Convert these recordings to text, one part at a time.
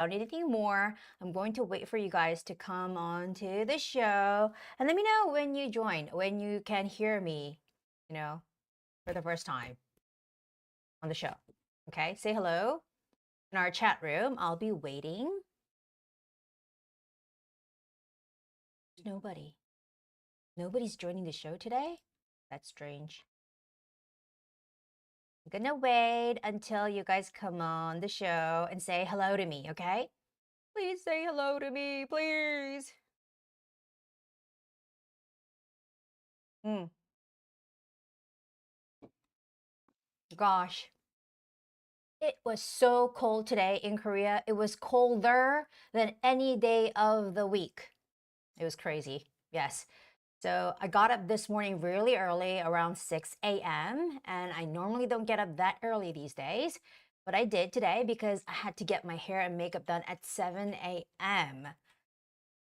Without anything more, I'm going to wait for you guys to come on to the show and let me know when you join, when you can hear me, for the first time on the show. Okay, say hello in our chat room. I'll be waiting. Nobody. Nobody's joining the show today? That's strange. I'm gonna wait until you guys come on the show and say hello to me, okay? Please say hello to me, please. Gosh, it was so cold today in Korea. It was colder than any day of the week. It was crazy. Yes. So I got up this morning really early, around 6 a.m. And I normally don't get up that early these days. But I did today because I had to get my hair and makeup done at 7 a.m.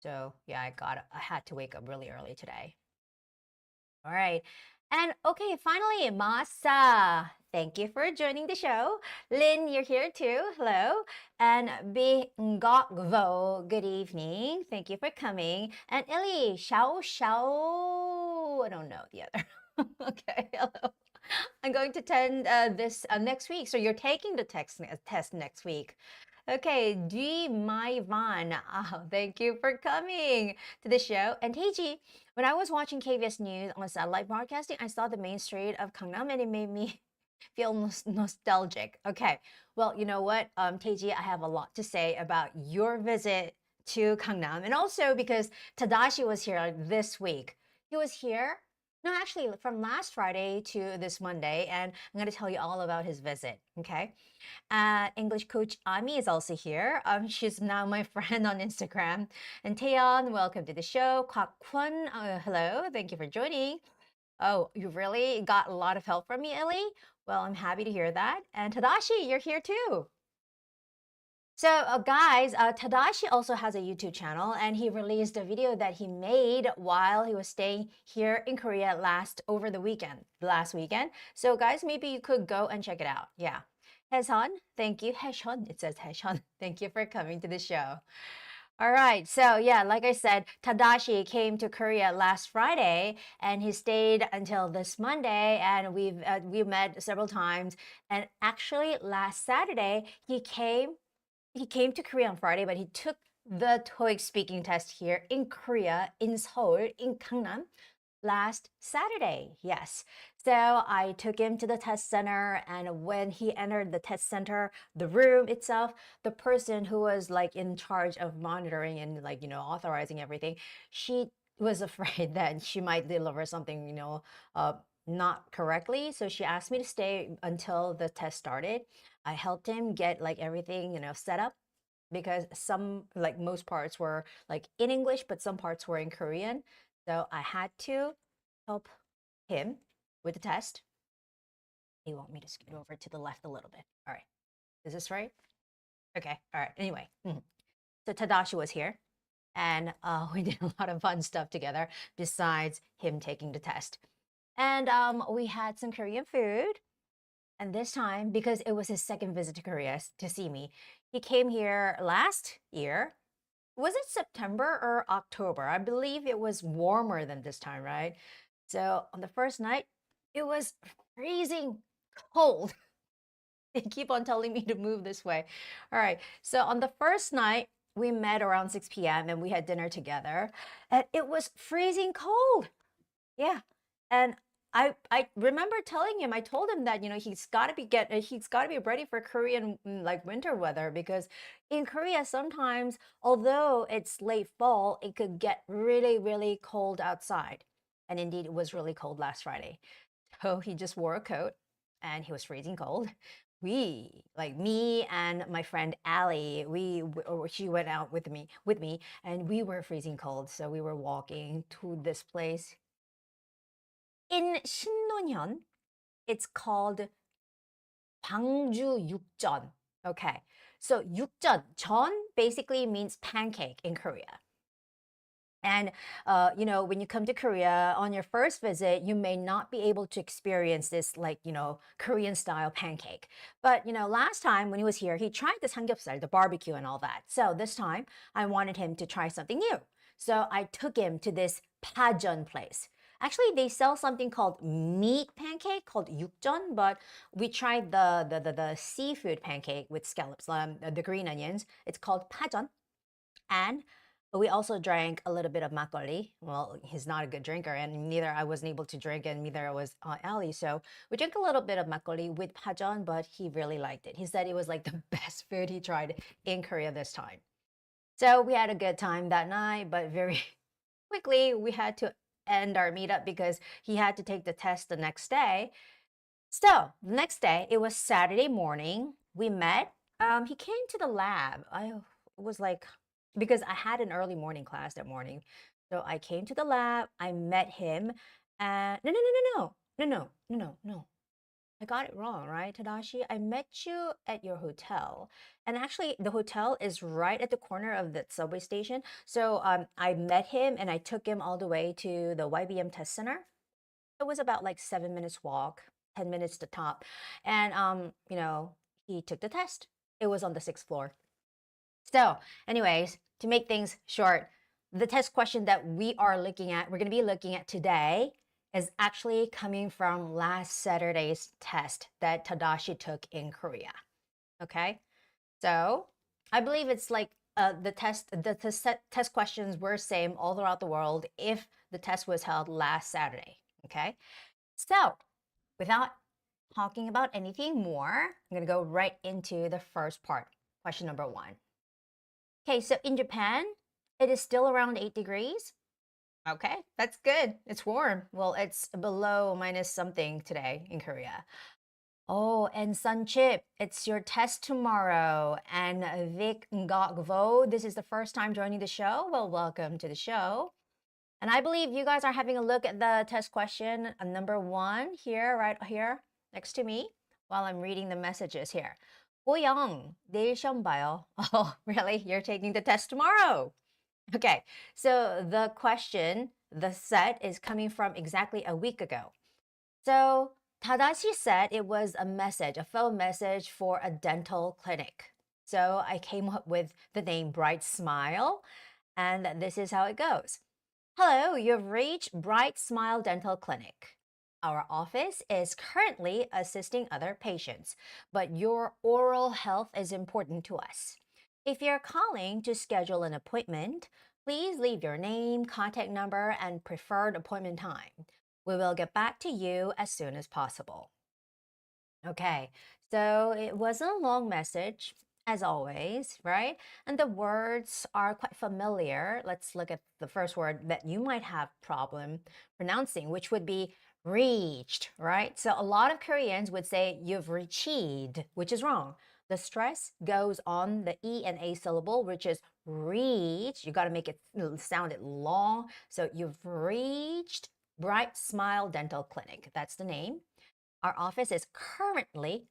So yeah, I had to wake up really early today. All right. And okay, finally, Masa. Thank you for joining the show. Lynn, you're here too. Hello. And Bingokvo, good evening. Thank you for coming. And Illy, Xiao Xiao. I don't know the other. Okay, hello. I'm going to attend this next week. So you're taking the test next week. Okay, G Maivan. Oh, thank you for coming to the show. And Taiji, when I was watching KBS News on satellite broadcasting, I saw the main street of Gangnam and it made me feel nostalgic. Okay, well, you know what, Taiji, I have a lot to say about your visit to Gangnam, and also because Tadashi was here this week. He was here, no, actually, from last Friday to this Monday, and I'm going to tell you all about his visit, okay? English coach Ami is also here. She's now my friend on Instagram. And Taeyeon, welcome to the show. Kwon, hello, thank you for joining. Oh, you really got a lot of help from me, Ellie? Well, I'm happy to hear that. And Tadashi, you're here too. So guys, Tadashi also has a YouTube channel and he released a video that he made while he was staying here in Korea last weekend. So guys, maybe you could go and check it out. Yeah. Haesun, thank you. Haesun, it says Haesun. Thank you for coming to the show. All right, so yeah, like I said, Tadashi came to Korea last Friday and he stayed until this Monday, and we met several times. And actually, last Saturday he came to Korea on Friday, but he took the TOEIC speaking test here in Korea, in Seoul, in Gangnam, last Saturday. Yes. So I took him to the test center, and when he entered the test center, the room itself, the person who was like in charge of monitoring and like, authorizing everything, she was afraid that she might deliver something, not correctly. So she asked me to stay until the test started. I helped him get like everything, set up, because most parts were like in English, but some parts were in Korean. So I had to help him with the test. You want me to scoot over to the left a little bit. All right. Is this right? Okay. All right. Anyway, so Tadashi was here, and we did a lot of fun stuff together besides him taking the test. And we had some Korean food. And this time, because it was his second visit to Korea to see me, he came here last year. Was it September or October? I believe it was warmer than this time, right? So on the first night, it was freezing cold. They keep on telling me to move this way. All right. So on the first night, we met around 6 p.m. and we had dinner together. And it was freezing cold. Yeah. And I remember telling him, I told him that, he's got to be ready for Korean like winter weather, because in Korea sometimes, although it's late fall, it could get really, really cold outside. And indeed, it was really cold last Friday. So he just wore a coat and he was freezing cold. We, like me and my friend Allie, she went out with me, and we were freezing cold. So we were walking to this place in Sinno년. It's called Gwangju Yukjeon. Okay, so Yukjeon, jeon basically means pancake in Korea. And, when you come to Korea on your first visit, you may not be able to experience this, like, Korean style pancake. But, last time when he was here, he tried the samgyeopsal, the barbecue and all that. So this time I wanted him to try something new. So I took him to this pajeon place. Actually, they sell something called meat pancake called yukjeon, but we tried the seafood pancake with scallops, the green onions. It's called pajeon. And we also drank a little bit of makgeolli. Well, he's not a good drinker, and neither I wasn't able to drink, and neither was Ali. So we drank a little bit of makgeolli with pajeon, but he really liked it. He said it was like the best food he tried in Korea this time. So we had a good time that night, but very quickly we had to end our meetup because he had to take the test the next day. So the next day, it was Saturday morning. We met. He came to the lab. I was like, because I had an early morning class that morning. So I came to the lab. I met him. And no. I got it wrong, right, Tadashi? I met you at your hotel. And actually, the hotel is right at the corner of the subway station. So I met him and I took him all the way to the YBM test center. It was about like 7 minutes walk, 10 minutes to top. And, he took the test. It was on the 6th floor. So anyways, to make things short, the test question that we're going to be looking at today is actually coming from last Saturday's test that Tadashi took in Korea. Okay? So I believe it's like the test questions were same all throughout the world if the test was held last Saturday. Okay? So without talking about anything more, I'm going to go right into the first part, question number 1. Okay, so in Japan, it is still around 8 degrees. Okay, that's good. It's warm. Well, it's below minus something today in Korea. Oh, and Sunchip, it's your test tomorrow. And Vic Ngakvo, this is the first time joining the show. Well, welcome to the show. And I believe you guys are having a look at the test question number 1 here, right here next to me while I'm reading the messages here. 보영, 내일 시험 봐요. Oh, really? You're taking the test tomorrow? Okay, so the question, the set is coming from exactly a week ago. So Tadashi said it was a message, a phone message for a dental clinic. So I came up with the name Bright Smile, and this is how it goes. Hello, you've reached Bright Smile Dental Clinic. Our office is currently assisting other patients, but your oral health is important to us. If you're calling to schedule an appointment, please leave your name, contact number, and preferred appointment time. We will get back to you as soon as possible. Okay, so it wasn't a long message, as always, right? And the words are quite familiar. Let's look at the first word that you might have problem pronouncing, which would be reached, right? So a lot of Koreans would say you've reached, which is wrong. The stress goes on the E and A syllable, which is reach. You got to make it sound it long. So you've reached Bright Smile Dental Clinic. That's the name. Our office is currently,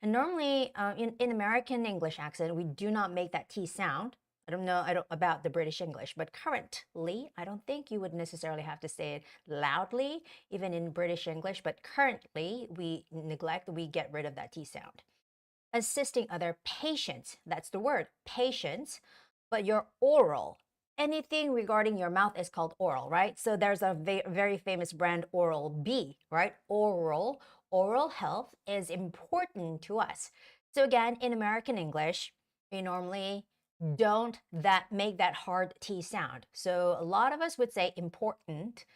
and normally in American English accent, we do not make that T sound. I don't know about the British English, but currently, I don't think you would necessarily have to say it loudly, even in British English, but currently, we get rid of that T sound. Assisting other patients, that's the word, patients, but your oral, anything regarding your mouth is called oral, right? So there's a very famous brand, Oral-B, right? Oral health is important to us. So again, in American English, we normally don't make that hard T sound. So a lot of us would say important,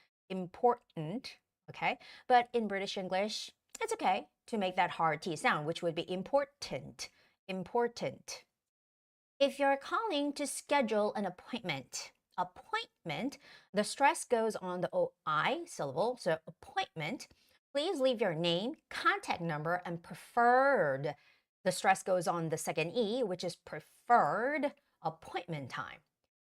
okay? But in British English, it's okay to make that hard T sound, which would be important. If you're calling to schedule an appointment, the stress goes on the OI syllable, so appointment. Please leave your name, contact number, and preferred. The stress goes on the second E, which is preferred appointment time.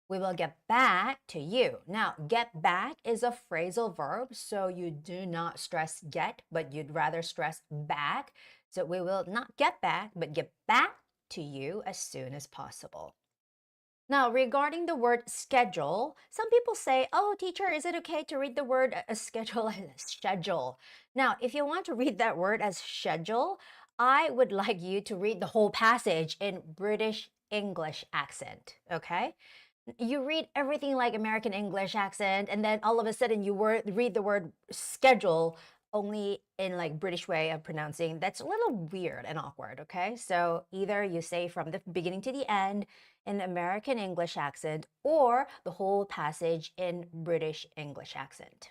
We will get back to you. Now, get back is a phrasal verb, so you do not stress get, but you'd rather stress back. So we will not get back, but get back to you as soon as possible. Now, regarding the word schedule, some people say, oh, teacher, is it okay to read the word schedule as schedule? Now, if you want to read that word as schedule, I would like you to read the whole passage in British English accent, okay? You read everything like American English accent, and then all of a sudden you read the word schedule only in like British way of pronouncing. That's a little weird and awkward, okay? So either you say from the beginning to the end in American English accent or the whole passage in British English accent.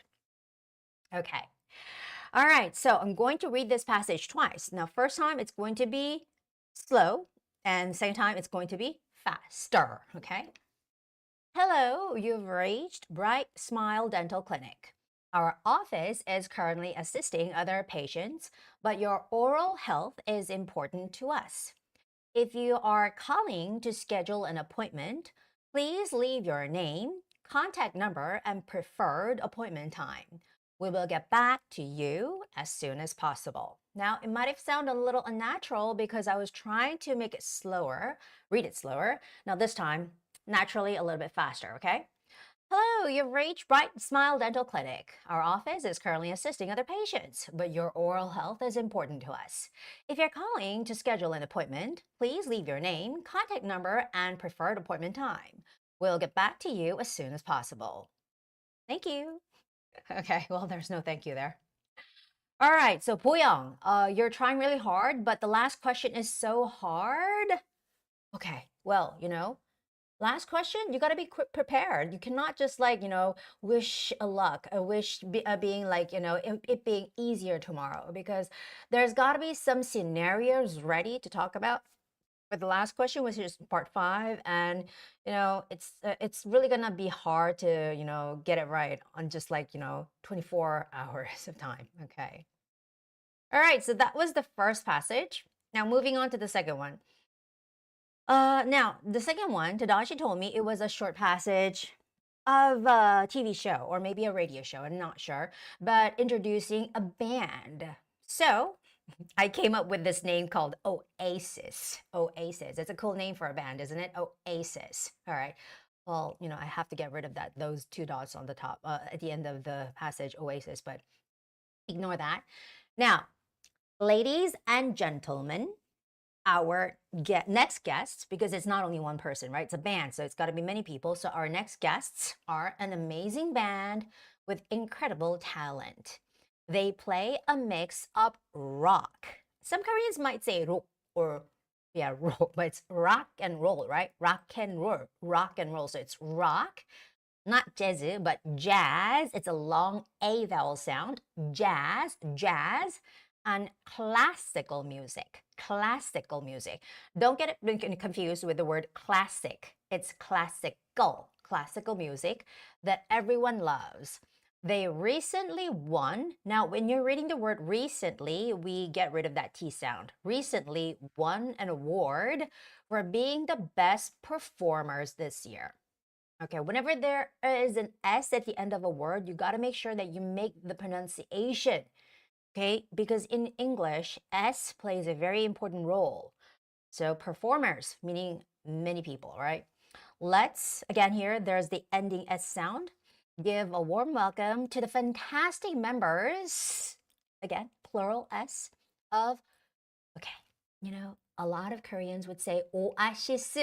Okay. All right, so I'm going to read this passage twice. Now, first time it's going to be slow, and second time it's going to be faster, okay? Hello, you've reached Bright Smile Dental Clinic. Our office is currently assisting other patients, but your oral health is important to us. If you are calling to schedule an appointment, please leave your name, contact number, and preferred appointment time. We will get back to you as soon as possible. Now, it might have sounded a little unnatural because I was trying to make it slower, read it slower. Now, this time, naturally a little bit faster, okay? Hello, you've reached Bright Smile Dental Clinic. Our office is currently assisting other patients, but your oral health is important to us. If you're calling to schedule an appointment, please leave your name, contact number, and preferred appointment time. We'll get back to you as soon as possible. Thank you. Okay, well, there's no thank you there. All right, so Boyoung, you're trying really hard, but the last question is so hard. Okay, well, last question, you got to be prepared. You cannot just wish a luck, being like, it being easier tomorrow, because there's got to be some scenarios ready to talk about for the last question, which is part 5. And, it's really going to be hard to, get it right on just 24 hours of time. Okay. All right. So that was the first passage. Now moving on to the second one. Now, the second one, Tadashi told me it was a short passage of a TV show or maybe a radio show, I'm not sure, but introducing a band. So I came up with this name called Oasis. Oasis. It's a cool name for a band, isn't it? Oasis. All right. Well, I have to get rid of those 2 dots on the top at the end of the passage, Oasis, but ignore that. Now, ladies and gentlemen, our next guests, because it's not only one person, right? It's a band, so it's got to be many people. So our next guests are an amazing band with incredible talent. They play a mix of rock. Some Koreans might say rock or roll, but it's rock and roll, right? Rock and roll. So it's rock, not jazz, but jazz. It's a long A vowel sound. Jazz, and classical music. Don't get it confused with the word classic. It's classical music that everyone loves. They recently won. Now, when you're reading the word recently, we get rid of that T sound. Recently won an award for being the best performers this year. Okay, whenever there is an S at the end of a word, you got to make sure that you make the pronunciation. Okay, because in English, S plays a very important role. So performers, meaning many people, right? Let's, again here, there's the ending S sound. Give a warm welcome to the fantastic members, again, plural S, of, okay, a lot of Koreans would say oasis,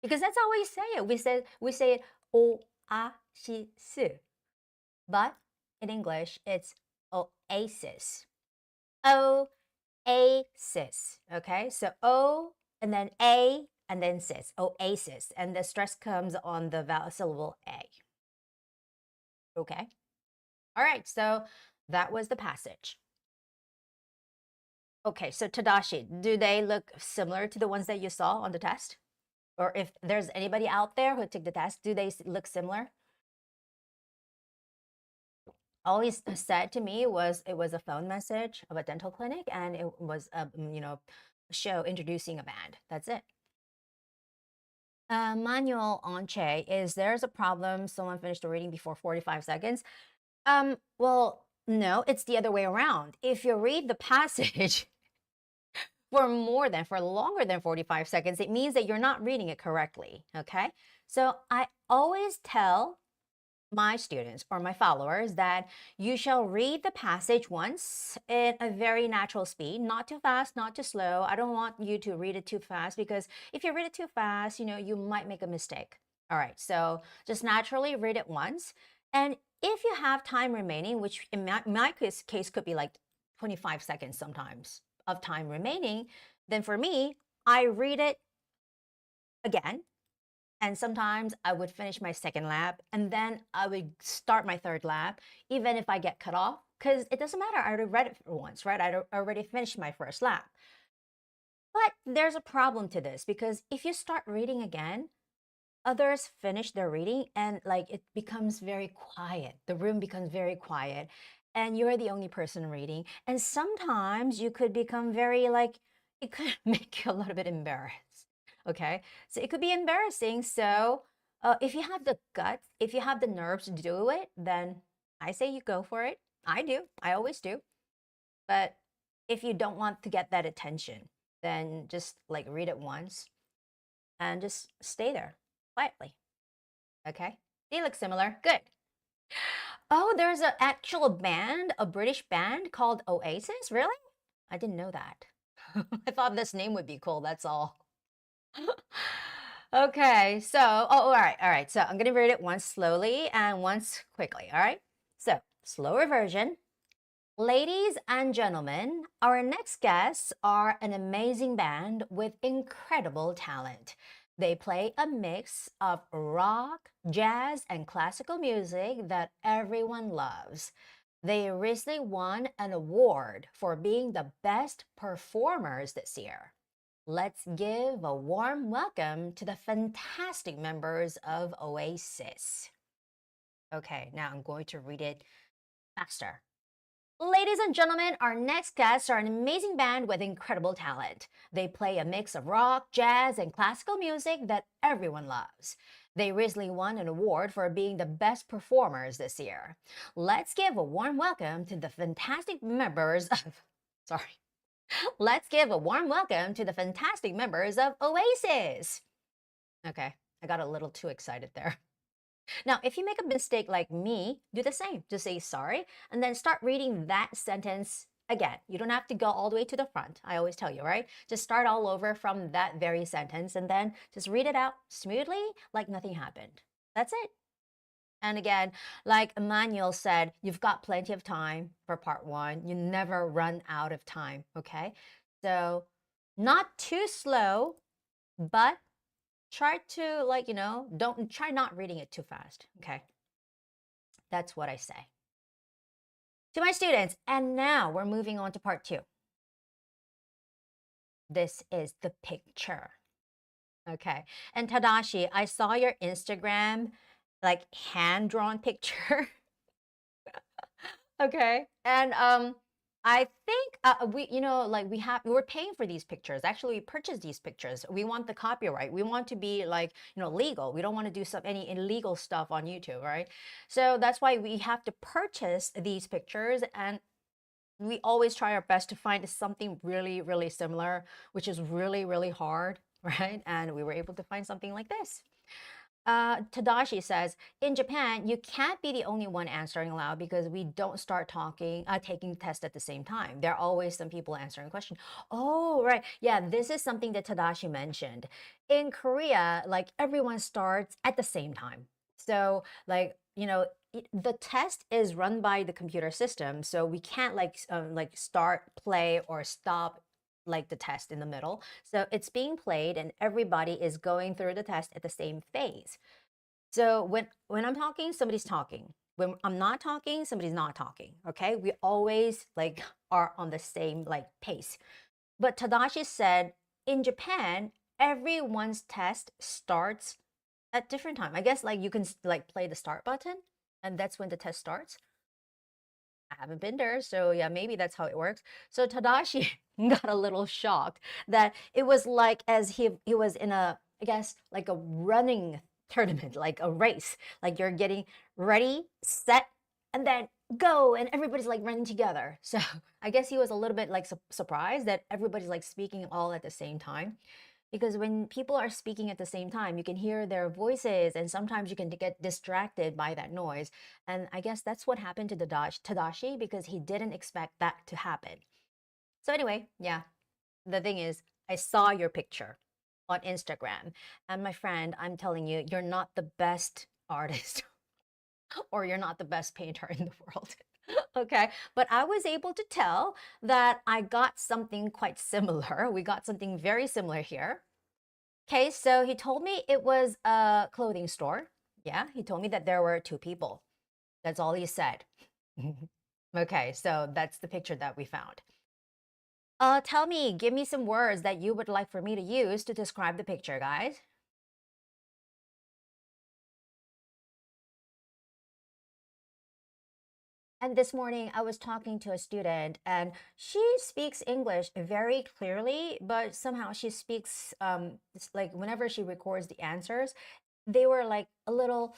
because that's how we say it. We say it oasis. But in English, it's oasis. Oasis. Okay, so O and then A and then sis. Oasis. And the stress comes on the vowel syllable A. Okay. All right, so that was the passage. Okay, so Tadashi, do they look similar to the ones that you saw on the test? Or if there's anybody out there who took the test, do they look similar? All he said to me was it was a phone message of a dental clinic, and it was a show introducing a band. That's it. Manuel Onche is there's a problem. Someone finished the reading before 45 seconds. Well, no, it's the other way around. If you read the passage for longer than 45 seconds, it means that you're not reading it correctly, okay? So I always tell my students or my followers that you shall read the passage once in a very natural speed, not too fast, not too slow. I don't want you to read it too fast because if you read it too fast, you might make a mistake. All right, so just naturally read it once. And if you have time remaining, which in my case could be like 25 seconds sometimes of time remaining, then for me, I read it again. And sometimes I would finish my second lap and then I would start my third lap, even if I get cut off, because it doesn't matter. I already read it once, right? I already finished my first lap. But there's a problem to this because if you start reading again, others finish their reading and like it becomes very quiet. The room becomes very quiet and you're the only person reading. And sometimes you could become very like, it could make you a little bit embarrassed. Okay, so it could be embarrassing. So if you have the guts, if you have the nerves to do it, then I say you go for it. I do. I always do. But if you don't want to get that attention, then just like read it once and just stay there quietly. Okay, they look similar. Good. Oh, there's an actual band, a British band called Oasis. Really? I didn't know that. I thought this name would be cool. That's all. Okay, so, all right. So I'm going to read it once slowly and once quickly, all right? So, slower version. Ladies and gentlemen, our next guests are an amazing band with incredible talent. They play a mix of rock, jazz, and classical music that everyone loves. They recently won an award for being the best performers this year. Let's give a warm welcome to the fantastic members of Oasis. Okay, now I'm going to read it faster. Ladies and gentlemen, our next guests are an amazing band with incredible talent. They play a mix of rock, jazz, and classical music that everyone loves. They recently won an award for being the best performers this year. Let's give a warm welcome to the fantastic members of... Sorry. Let's give a warm welcome to the fantastic members of Oasis. Okay, I got a little too excited there. Now, if you make a mistake like me, do the same. Just say sorry and then start reading that sentence again. You don't have to go all the way to the front. I always tell you, right? Just start all over from that very sentence and then just read it out smoothly like nothing happened. That's it. And again, like Emmanuel said, you've got plenty of time for part one. You never run out of time, okay? So not too slow, but try to don't try not reading it too fast, okay? That's what I say to my students. And now we're moving on to part two. This is the picture, okay? And Tadashi, I saw your Instagram like hand-drawn picture. Okay, and I think we're paying for these pictures. Actually, we purchased these pictures. We want the copyright. We want to be like legal. We don't want to do any illegal stuff on YouTube, right? So that's why we have to purchase these pictures, and we always try our best to find something really, really similar, which is really, really hard, right? And we were able to find something like this. Tadashi says, in Japan, you can't be the only one answering aloud because we don't start taking tests at the same time. There are always some people answering questions. Oh, right. Yeah, this is something that Tadashi mentioned. In Korea, like everyone starts at the same time. So the test is run by the computer system. So we can't start, play, or stop like the test in the middle. So it's being played and everybody is going through the test at the same phase. So when I'm talking, somebody's talking. When I'm not talking, somebody's not talking. Okay, we always are on the same pace. But Tadashi said in Japan, everyone's test starts at different time. I guess you can play the start button and that's when the test starts. I haven't been there, so yeah, maybe that's how it works. So Tadashi got a little shocked that it was like as he was in I guess a running tournament, like a race. Like you're getting ready, set, and then go, and everybody's like running together. So I guess he was a little bit like surprised that everybody's like speaking all at the same time. Because when people are speaking at the same time, you can hear their voices, and sometimes you can get distracted by that noise. And I guess that's what happened to the Tadashi, because he didn't expect that to happen. So anyway, yeah, the thing is, I saw your picture on Instagram, and my friend, I'm telling you, you're not the best artist or you're not the best painter in the world. Okay, but I was able to tell that I got something quite similar. We got something very similar here. Okay, so he told me it was a clothing store. Yeah, he told me that there were two people. That's all he said. Okay, so that's the picture that we found. Tell me, give me some words that you would like for me to use to describe the picture, guys. And this morning, I was talking to a student, and she speaks English very clearly, but somehow she speaks, it's like whenever she records the answers, they were like a little,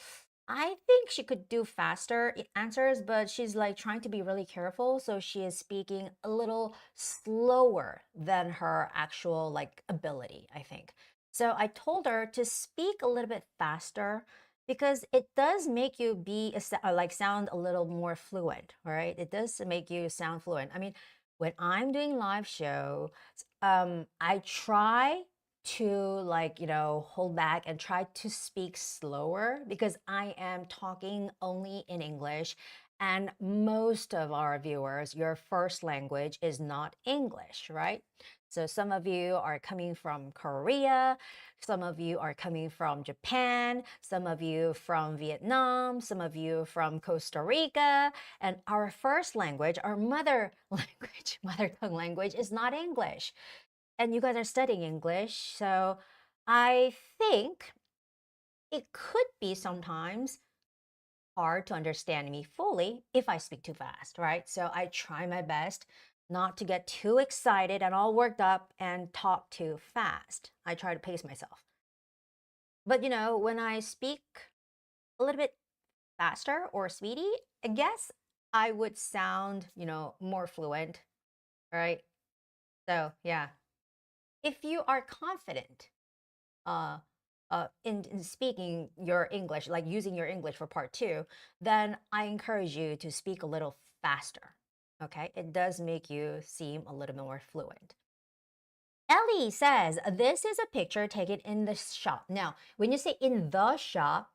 I think she could do faster answers, but she's like trying to be really careful. So she is speaking a little slower than her actual like ability, I think. So I told her to speak a little bit faster because it does make you be like sound a little more fluent, right? It does make you sound fluent. I mean, when I'm doing live show, I try to like, hold back and try to speak slower because I am talking only in English. And most of our viewers, your first language is not English, right? So some of you are coming from Korea, some of you are coming from Japan, some of you from Vietnam, some of you from Costa Rica, and our first language, our mother language, mother tongue language is not English. And you guys are studying English, so I think it could be sometimes hard to understand me fully if I speak too fast, right? So I try my best not to get too excited and all worked up and talk too fast. I try to pace myself. But when I speak a little bit faster or speedy, I guess I would sound, more fluent, right? So yeah, if you are confident uh, in speaking your English, like using your English for part two, then I encourage you to speak a little faster. Okay, it does make you seem a little more fluent. Ellie says, this is a picture taken in the shop. Now, when you say in the shop,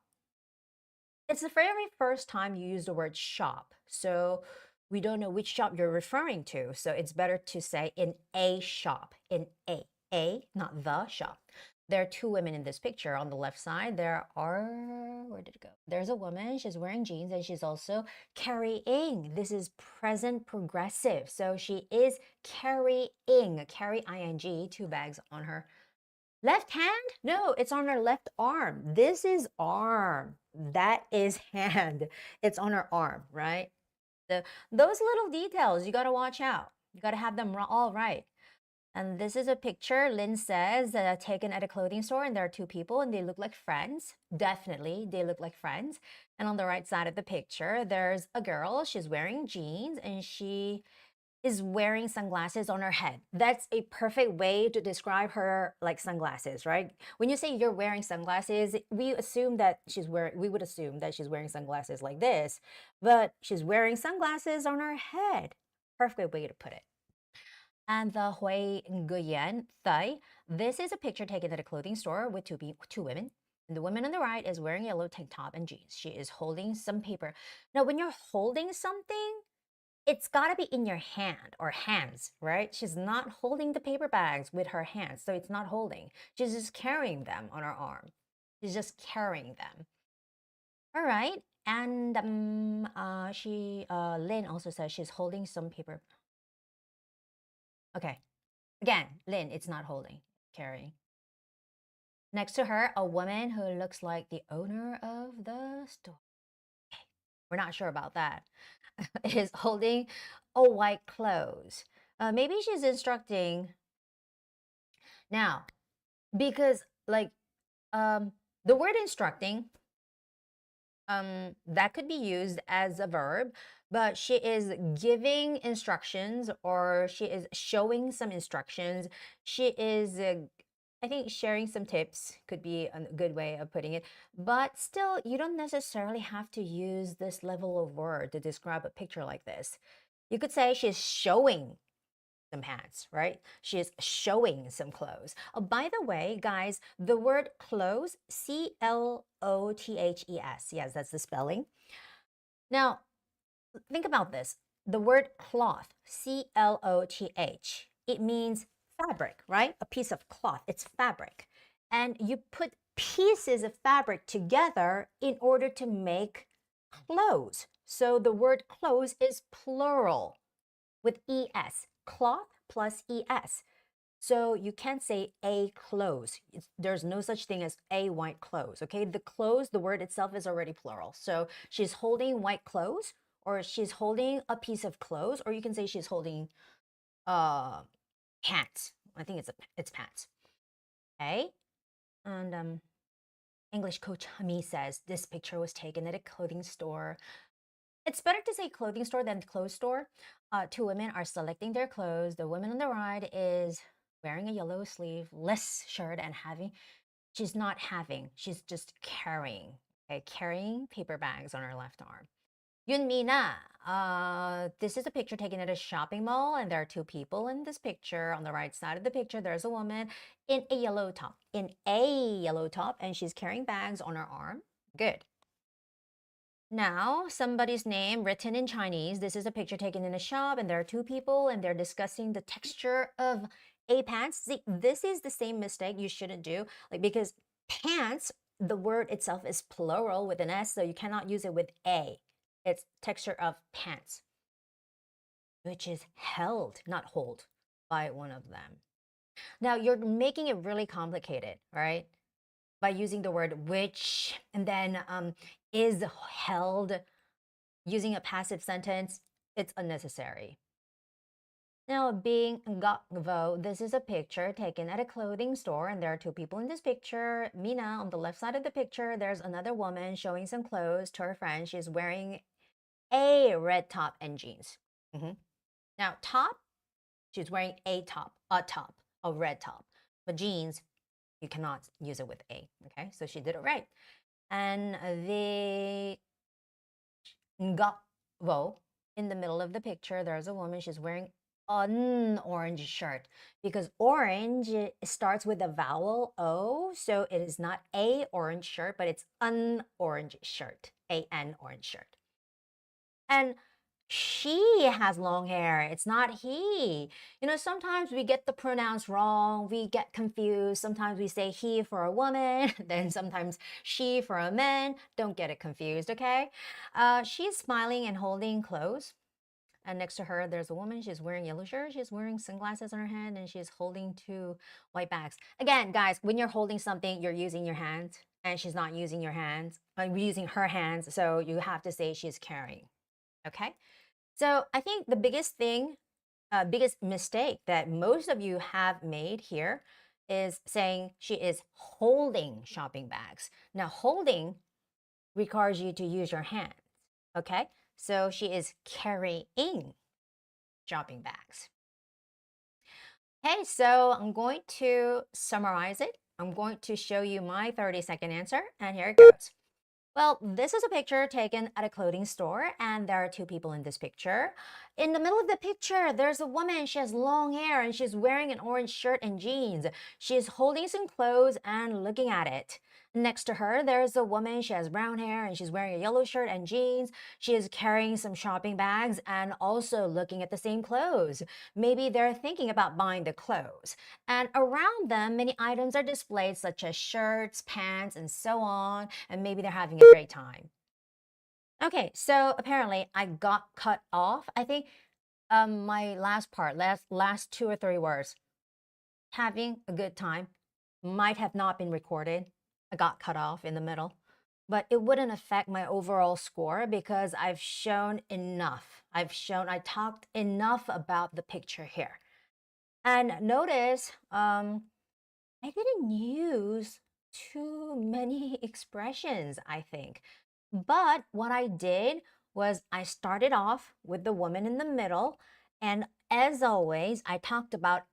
it's the very first time you use the word shop. So we don't know which shop you're referring to. So it's better to say in a shop, in a, not the shop. There are two women in this picture. On the left side, there are, where did it go? There's a woman, she's wearing jeans and she's also carrying. This is present progressive. So she is carrying, carry ing, two bags on her left hand? No, it's on her left arm. This is arm. That is hand. It's on her arm, right? Those little details, you got to watch out. You got to have them all right. And this is a picture, Lynn says, taken at a clothing store, and there are two people, and they look like friends. Definitely, they look like friends. And on the right side of the picture, there's a girl. She's wearing jeans, and she is wearing sunglasses on her head. That's a perfect way to describe her like sunglasses, right? When you say you're wearing sunglasses, we would assume that she's wearing sunglasses like this, but she's wearing sunglasses on her head. Perfect way to put it. And the Hui Nguyen Thai. This is a picture taken at a clothing store with two women. And the woman on the right is wearing a yellow tank top and jeans. She is holding some paper. Now, when you're holding something, it's got to be in your hand or hands, right? She's not holding the paper bags with her hands, so it's not holding. She's just carrying them on her arm. She's just carrying them. All right. And Lynn also says she's holding some paper. Okay. Again, Lynn, it's not holding, carrying. Next to her, a woman who looks like the owner of the store. Okay. We're not sure about that. Is holding a white clothes. Maybe she's instructing now because like the word instructing that could be used as a verb, but she is giving instructions or she is showing some instructions. She is, I think, sharing some tips could be a good way of putting it. But still, you don't necessarily have to use this level of word to describe a picture like this. You could say she's showing some pants, right? She is showing some clothes. Oh, by the way, guys, the word clothes, C-L-O-T-H-E-S. Yes, that's the spelling. Now, think about this. The word cloth, C-L-O-T-H, it means fabric, right? A piece of cloth, it's fabric. And you put pieces of fabric together in order to make clothes. So the word clothes is plural with ES, cloth plus ES. So you can't say a clothes. There's no such thing as a white clothes, okay? The clothes, the word itself is already plural. So she's holding white clothes, or she's holding a piece of clothes, or you can say she's holding pants. I think it's pants. Okay? And English coach Hami says this picture was taken at a clothing store. It's better to say clothing store than clothes store. Two women are selecting their clothes. The woman on the right is wearing a yellow sleeveless shirt and she's not having, she's just carrying, okay, carrying paper bags on her left arm. Yunmina, this is a picture taken at a shopping mall, and there are two people in this picture. On the right side of the picture, there's a woman in a yellow top, and she's carrying bags on her arm. Good. Now, somebody's name written in Chinese. This is a picture taken in a shop, and there are two people, and they're discussing the texture of a pants. See, this is the same mistake you shouldn't do, like because pants, the word itself is plural with an S, so you cannot use it with a. It's texture of pants, which is held, not hold, by one of them. Now, you're making it really complicated, right? By using the word which and then is held using a passive sentence, it's unnecessary. Now, being gakvo, this is a picture taken at a clothing store, and there are two people in this picture. Mina, on the left side of the picture, there's another woman showing some clothes to her friend. She's wearing a red top and jeans. Now, top, she's wearing a red top. But jeans, you cannot use it with a, okay? So she did it right. And the ngakvo, in the middle of the picture, there's a woman, she's wearing an orange shirt because orange starts with a vowel O, so it is not a orange shirt, but it's an orange shirt, an orange shirt. And she has long hair. It's not he. You know, sometimes we get the pronouns wrong. We get confused. Sometimes we say he for a woman, then sometimes she for a man. Don't get it confused, okay? She's smiling and holding clothes. And next to her, there's a woman. She's wearing a yellow shirt. She's wearing sunglasses on her head, and she's holding two white bags. Again, guys, when you're holding something, you're using your hands, and she's not using your hands. Using her hands, so you have to say she's carrying. Okay, so I think the biggest mistake that most of you have made here is saying she is holding shopping bags. Now, holding requires you to use your hands. Okay, so she is carrying shopping bags. Okay, so I'm going to summarize it. I'm going to show you my 30-second answer, and here it goes. Well, this is a picture taken at a clothing store, and there are two people in this picture. In the middle of the picture, there's a woman. She has long hair, and she's wearing an orange shirt and jeans. She's holding some clothes and looking at it. Next to her, there's a woman. She has brown hair, and she's wearing a yellow shirt and jeans. She is carrying some shopping bags and also looking at the same clothes. Maybe they're thinking about buying the clothes. And around them, many items are displayed, such as shirts, pants, and so on. And maybe they're having a great time. Okay, so apparently I got cut off. I think my last part, last 2 or 3 words, having a good time, might have not been recorded. I got cut off in the middle, but it wouldn't affect my overall score because I've shown enough. I talked enough about the picture here. And notice, I didn't use too many expressions, I think. But what I did was I started off with the woman in the middle. And as always, I talked about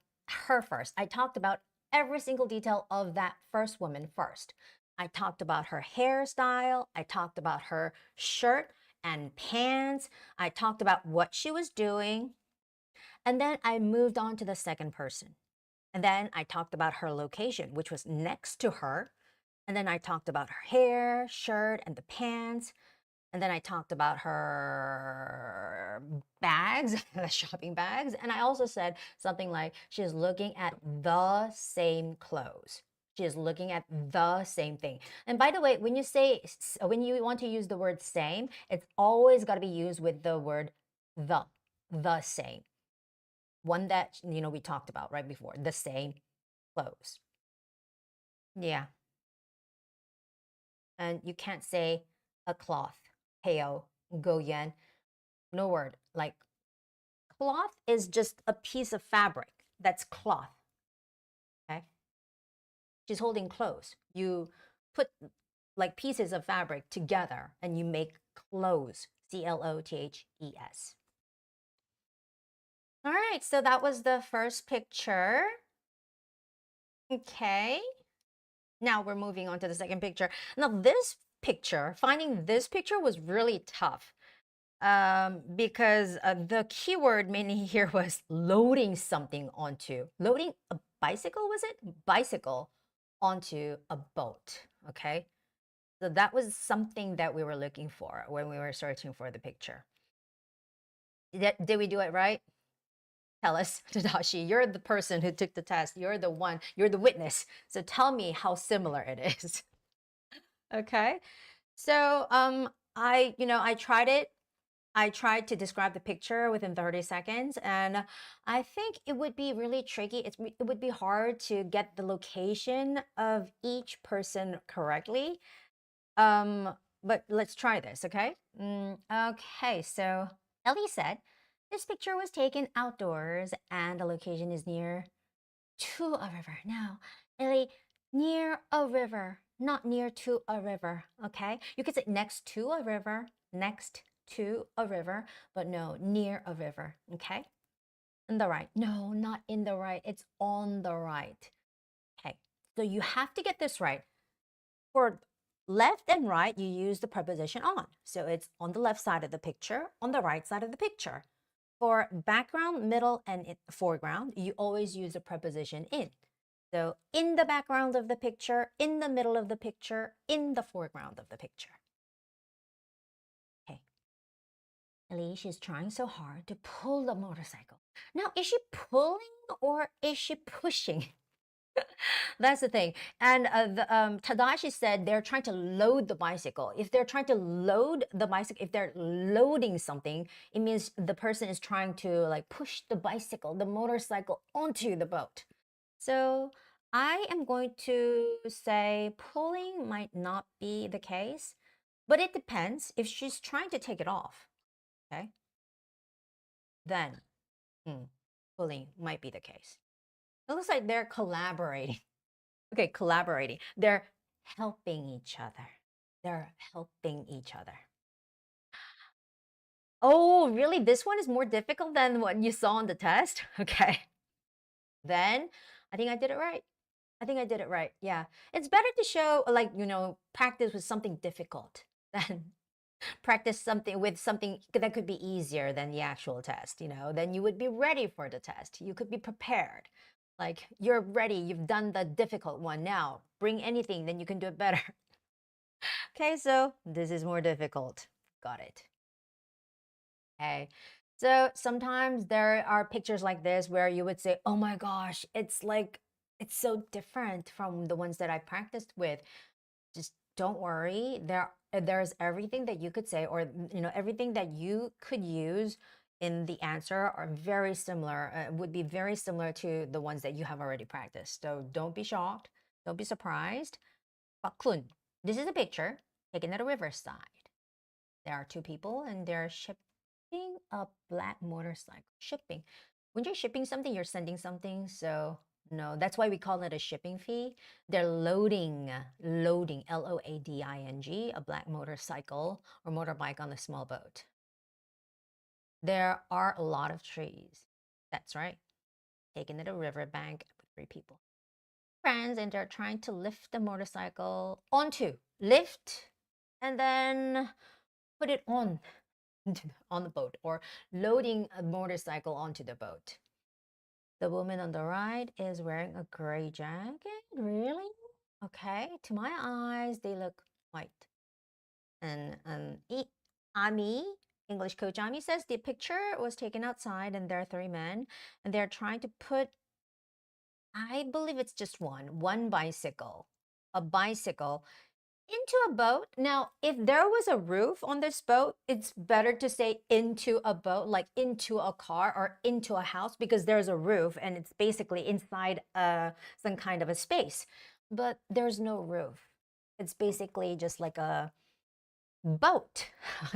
her first. I talked about every single detail of that first woman first. I talked about her hairstyle. I talked about her shirt and pants. I talked about what she was doing. And then I moved on to the second person. And then I talked about her location, which was next to her. And then I talked about her hair, shirt, and the pants. And then I talked about her bags, the shopping bags. And I also said something like, she's looking at the same clothes. She is looking at the same thing. And by the way, when you want to use the word same, it's always got to be used with the word the same. One that, we talked about right before, the same clothes. Yeah. And you can't say a cloth, heo, goyen, no word. Like cloth is just a piece of fabric. That's cloth. Okay. She's holding clothes. You put like pieces of fabric together and you make clothes. C-L-O-T-H-E-S. All right, so that was the first picture. Okay. Now we're moving on to the second picture. Now this picture, finding this picture was really tough because the keyword meaning here was loading something onto, loading a bicycle, was it? Bicycle onto a boat, okay? So that was something that we were looking for when we were searching for the picture. Did we do it right? Tell us, Tadashi, you're the person who took the test. You're the one, you're the witness. So tell me how similar it is. Okay. So I tried it. I tried to describe the picture within 30 seconds, and I think it would be really tricky. It would be hard to get the location of each person correctly. But let's try this, okay? Okay, so Ellie said, this picture was taken outdoors and the location is near to a river. Now, Ellie, near a river, not near to a river, okay? You could say next to a river, next to a river, but no, near a river, okay? On the right. No, not in the right. It's on the right. Okay, so you have to get this right. For left and right, you use the preposition on. So it's on the left side of the picture, on the right side of the picture. For background, middle, and foreground, you always use the preposition in. So in the background of the picture, in the middle of the picture, in the foreground of the picture. Okay. Ellie, she's trying so hard to pull the motorcycle. Now, is she pulling or is she pushing? That's the thing. And Tadashi said they're trying to load the bicycle. If they're trying to load the bicycle, if they're loading something, it means the person is trying to like push the bicycle, the motorcycle onto the boat. So I am going to say pulling might not be the case, but it depends if she's trying to take it off. Okay. Then pulling might be the case. It looks like they're collaborating. Okay, collaborating. They're helping each other. They're helping each other. Oh, really? This one is more difficult than what you saw on the test? Okay. Then I think I did it right. I think I did it right. Yeah. It's better to show, like, practice with something difficult than practice something with something that could be easier than the actual test, then you would be ready for the test. You could be prepared. Like you're ready, you've done the difficult one. Now bring anything, then you can do it better. Okay, so this is more difficult. Got it. Okay, so sometimes there are pictures like this where you would say, oh my gosh, it's so different from the ones that I practiced with. Just don't worry. There's everything that you could say, or everything that you could use in the answer are very similar, would be very similar to the ones that you have already practiced. So don't be shocked. Don't be surprised. Bakun. This is a picture taken at a riverside. There are two people and they're shipping a black motorcycle. Shipping. When you're shipping something, you're sending something. So No, that's why we call it a shipping fee. They're loading, loading, L-O-A-D-I-N-G, a black motorcycle or motorbike on a small boat. There are a lot of trees. That's right. Taken to the riverbank with 3 people. Friends, and they're trying to lift the motorcycle onto, lift, and then put it on the boat, or loading a motorcycle onto the boat. The woman on the right is wearing a gray jacket. Really? Okay. To my eyes, they look white. And Ami, English coach Ami, says the picture was taken outside and there are 3 men and they're trying to put, I believe it's just one bicycle, a bicycle into a boat. Now, if there was a roof on this boat, it's better to say into a boat, like into a car or into a house, because there's a roof and it's basically inside some kind of a space. But there's no roof. It's basically just like a boat,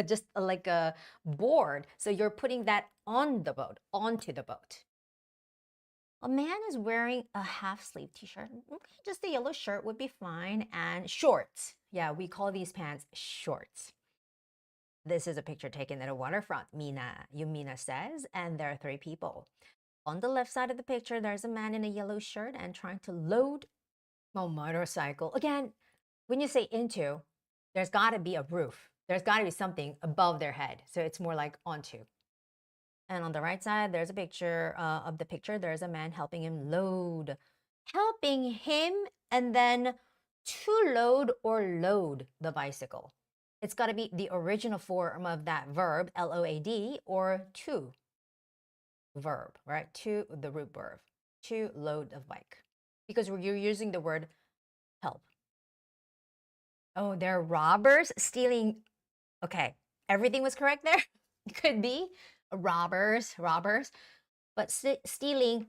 just like a board. So you're putting that on the boat, onto the boat. A man is wearing a half-sleeve t-shirt. Okay, just a yellow shirt would be fine. And shorts. Yeah, we call these pants shorts. This is a picture taken at a waterfront, Yumina says, and there are 3 people. On the left side of the picture, there's a man in a yellow shirt and trying to load a motorcycle. Again, when you say into, there's got to be a roof. There's got to be something above their head. So it's more like onto. And on the right side, there's a picture of the picture. There's a man helping him load. Helping him and then to load or load the bicycle. It's got to be the original form of that verb, L-O-A-D, or to verb, right? To the root verb. To load the bike. Because you're using the word help. Oh, they're robbers stealing. Okay, everything was correct there. Could be robbers, but stealing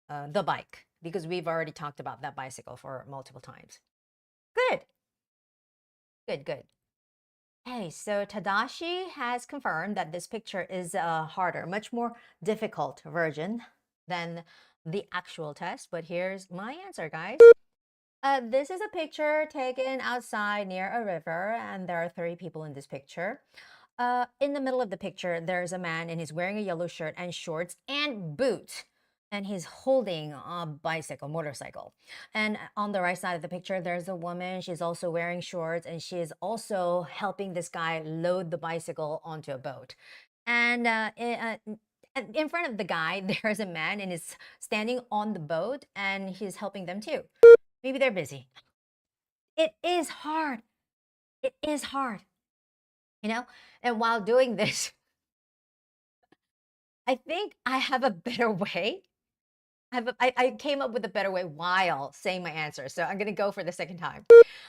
the bike, because we've already talked about that bicycle for multiple times. Good. Okay, so Tadashi has confirmed that this picture is a harder, much more difficult version than the actual test. But here's my answer, guys. This is a picture taken outside near a river, and there are 3 people in this picture. In the middle of the picture, there's a man and he's wearing a yellow shirt and shorts and boots. And he's holding a motorcycle. And on the right side of the picture, there's a woman. She's also wearing shorts and she's also helping this guy load the bicycle onto a boat. And in front of the guy, there's a man and he's standing on the boat and he's helping them too. Maybe they're busy. It is hard. It is hard. You know, and while doing this, I think I have a better way. I came up with a better way while saying my answer. So I'm going to go for the second time.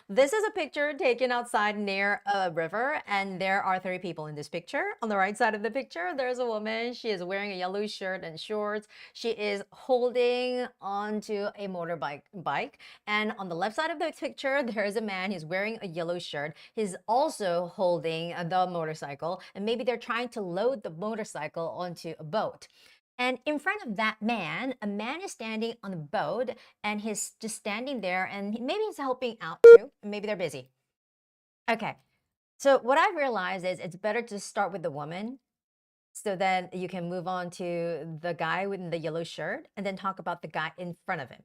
This is a picture taken outside near a river, and there are 3 people in this picture. On the right side of the picture, there's a woman. She is wearing a yellow shirt and shorts. She is holding onto a motorbike. And on the left side of the picture, there is a man. He's wearing a yellow shirt. He's also holding the motorcycle, and maybe they're trying to load the motorcycle onto a boat. And in front of that man, a man is standing on the boat and he's just standing there and maybe he's helping out too. Maybe they're busy. Okay. So what I've realized is it's better to start with the woman so then you can move on to the guy with the yellow shirt and then talk about the guy in front of him.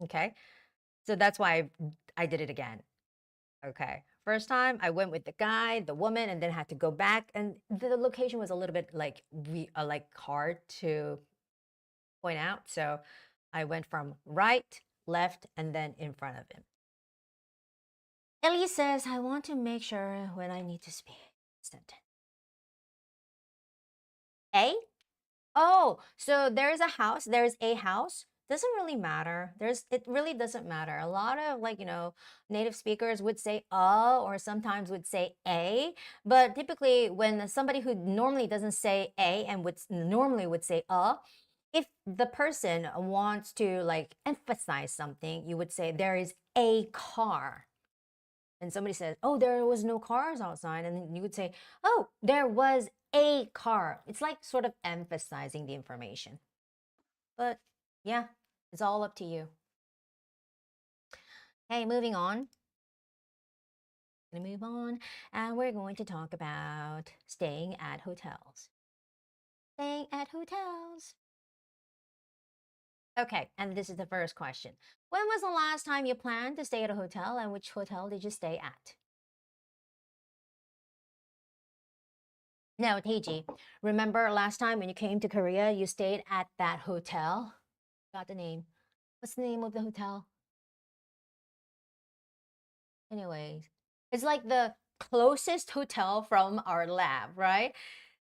Okay. So that's why I did it again. Okay. First time I went with the guy, the woman, and then had to go back. And the location was a little bit like hard to point out. So I went from right, left, and then in front of him. Ellie says, I want to make sure when I need to speak. Sentence. A? Oh, so there's a house. There's a house. Doesn't really matter. It really doesn't matter. A lot of native speakers would say or sometimes would say a, but typically when somebody who normally doesn't say a and normally would say if the person wants to emphasize something, you would say there is a car. And somebody says, oh, there was no cars outside, and then you would say, oh, there was a car. It's like sort of emphasizing the information. But yeah, It's all up to you. Okay, moving on. Gonna move on, and we're going to talk about staying at hotels. Staying at hotels. Okay, and this is the first question. When was the last time you planned to stay at a hotel, and which hotel did you stay at? Now, Taiji, remember last time when you came to Korea, you stayed at that hotel? Got the name. What's the name of the hotel? Anyways, it's like the closest hotel from our lab, right?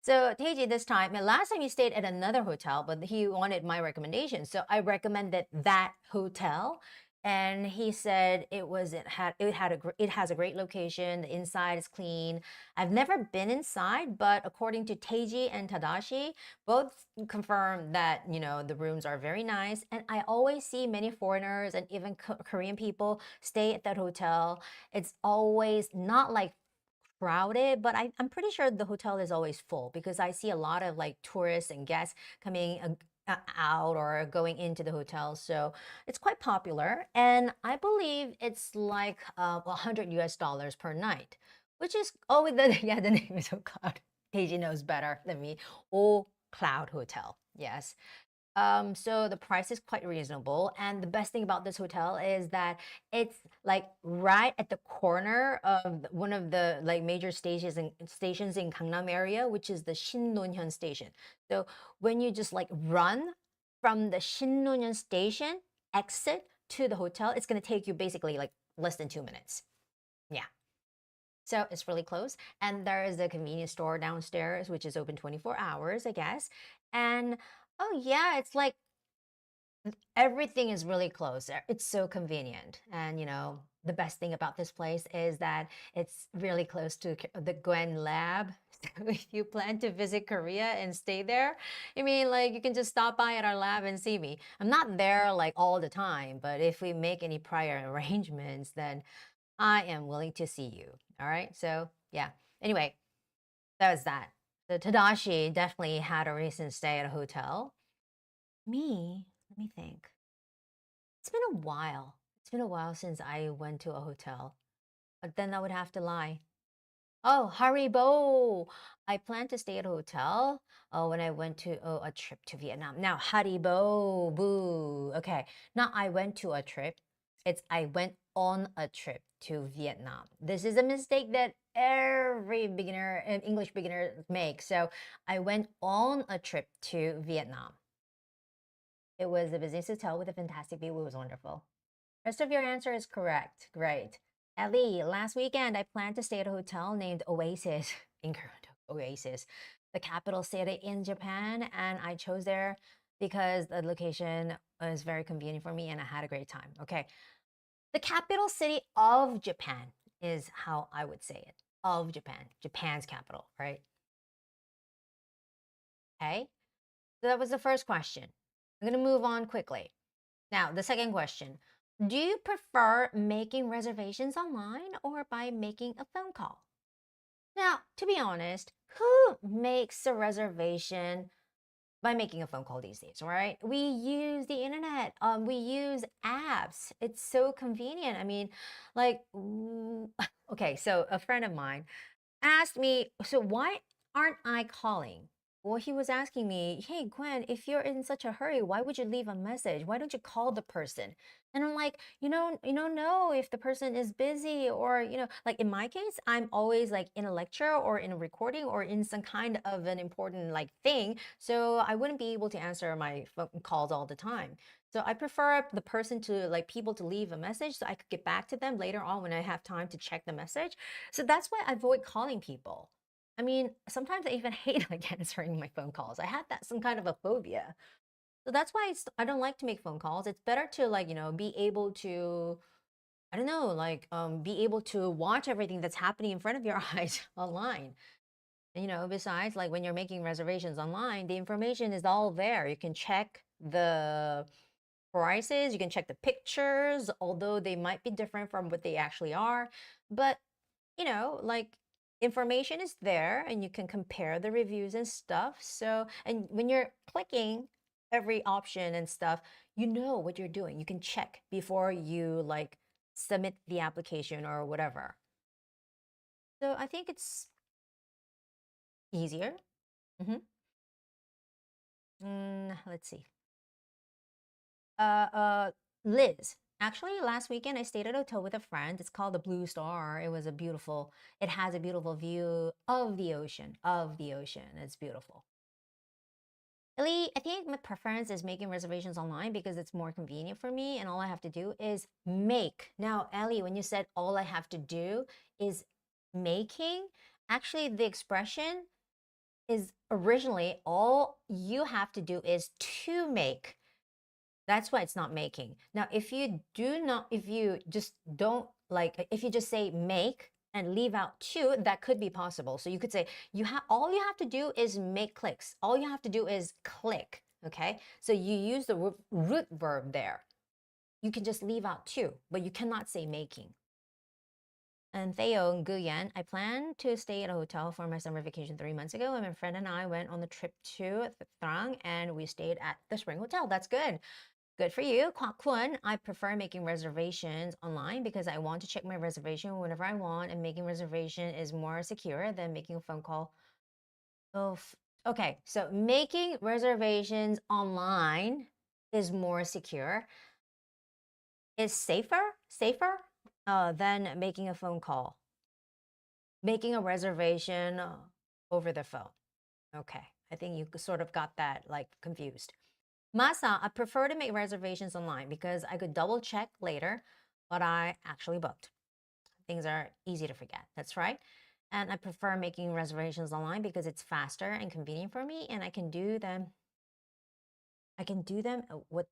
So Taiji, this time, and last time he stayed at another hotel, but he wanted my recommendation. So I recommended that hotel. And he said it has a great location. The inside is clean. I've never been inside, but according to Taiji and Tadashi, both confirm that, the rooms are very nice. And I always see many foreigners and even Korean people stay at that hotel. It's always not like crowded, but I'm pretty sure the hotel is always full because I see a lot of like tourists and guests coming out or going into the hotel. So it's quite popular. And I believe it's like $100 per night, which is, the name is so cloud. Teiji knows better than me. Oh, Cloud Hotel. Yes. So the price is quite reasonable. And the best thing about this hotel is that it's like right at the corner of one of the like major stations in Gangnam area, which is the Shinnonhyun station. So when you just like run from the Shinnonhyun station, exit to the hotel, it's going to take you basically like less than 2 minutes. Yeah. So it's really close. And there is a convenience store downstairs, which is open 24 hours, I guess. And oh yeah, it's like everything is really close. It's so convenient. And the best thing about this place is that it's really close to the Gwen lab. So if you plan to visit Korea and stay there, I mean, like you can just stop by at our lab and see me. I'm not there like all the time, but if we make any prior arrangements, then I am willing to see you. All right. So yeah. Anyway, that was that. So Tadashi definitely had a recent stay at a hotel. Me, let me think. It's been a while. It's been a while since I went to a hotel. But then I would have to lie. Oh, Haribo! I planned to stay at a hotel when I went to a trip to Vietnam. Now, Haribo, boo. Okay, not I went to a trip. It's I went on a trip to Vietnam. This is a mistake that every beginner, English beginner makes. So I went on a trip to Vietnam. It was a business hotel with a fantastic view. It was wonderful. Rest of your answer is correct. Great. Ellie, last weekend I planned to stay at a hotel named Oasis in Kyoto. Oasis, the capital city in Japan, and I chose there because the location was very convenient for me and I had a great time. Okay. The capital city of Japan is how I would say it. Of Japan. Japan's capital, right? Okay. So that was the first question. I'm going to move on quickly. Now, the second question. Do you prefer making reservations online or by making a phone call? Now, to be honest, who makes a reservation by making a phone call these days, right? We use the internet. We use apps. It's so convenient. I mean, like, okay, so a friend of mine asked me, so why aren't I calling? Well, he was asking me, hey, Gwen, if you're in such a hurry, why would you leave a message? Why don't you call the person? And I'm like, you don't know if the person is busy or, like in my case, I'm always like in a lecture or in a recording or in some kind of an important like thing. So I wouldn't be able to answer my phone calls all the time. So I prefer the person to like people to leave a message so I could get back to them later on when I have time to check the message. So that's why I avoid calling people. I mean, sometimes I even hate like answering my phone calls. I had that some kind of a phobia. So that's why I don't like to make phone calls. It's better to like, be able to, I don't know, like be able to watch everything that's happening in front of your eyes online. And, besides, like when you're making reservations online, the information is all there. You can check the prices, you can check the pictures, although they might be different from what they actually are. But, like information is there and you can compare the reviews and stuff. So, and when you're clicking every option and stuff, you know what you're doing. You can check before you like submit the application or whatever. So I think it's easier. Let's see. Liz. Actually, last weekend I stayed at a hotel with a friend. It's called the Blue Star. It has a beautiful view of the ocean. It's beautiful. Ellie, I think my preference is making reservations online because it's more convenient for me and all I have to do is make. Now, Ellie, when you said all I have to do is making, actually the expression is originally all you have to do is to make. That's why it's not making. Now, if you just say make and leave out to, that could be possible. So you could say all you have to do is make clicks. All you have to do is click, okay? So you use the root verb there. You can just leave out to, but you cannot say making. And Theo Nguyen, I plan to stay at a hotel for my summer vacation 3 months ago, and my friend and I went on the trip to Trang, and we stayed at the Spring Hotel. That's good. Good for you. Kwak Kwon, I prefer making reservations online because I want to check my reservation whenever I want, and making reservation is more secure than making a phone call. Oh, okay. So making reservations online is more secure. Is safer than making a phone call. Making a reservation over the phone. Okay. I think you sort of got that like confused. Masa, I prefer to make reservations online because I could double check later what I actually booked. Things are easy to forget. That's right. And I prefer making reservations online because it's faster and convenient for me, and I can do them. What?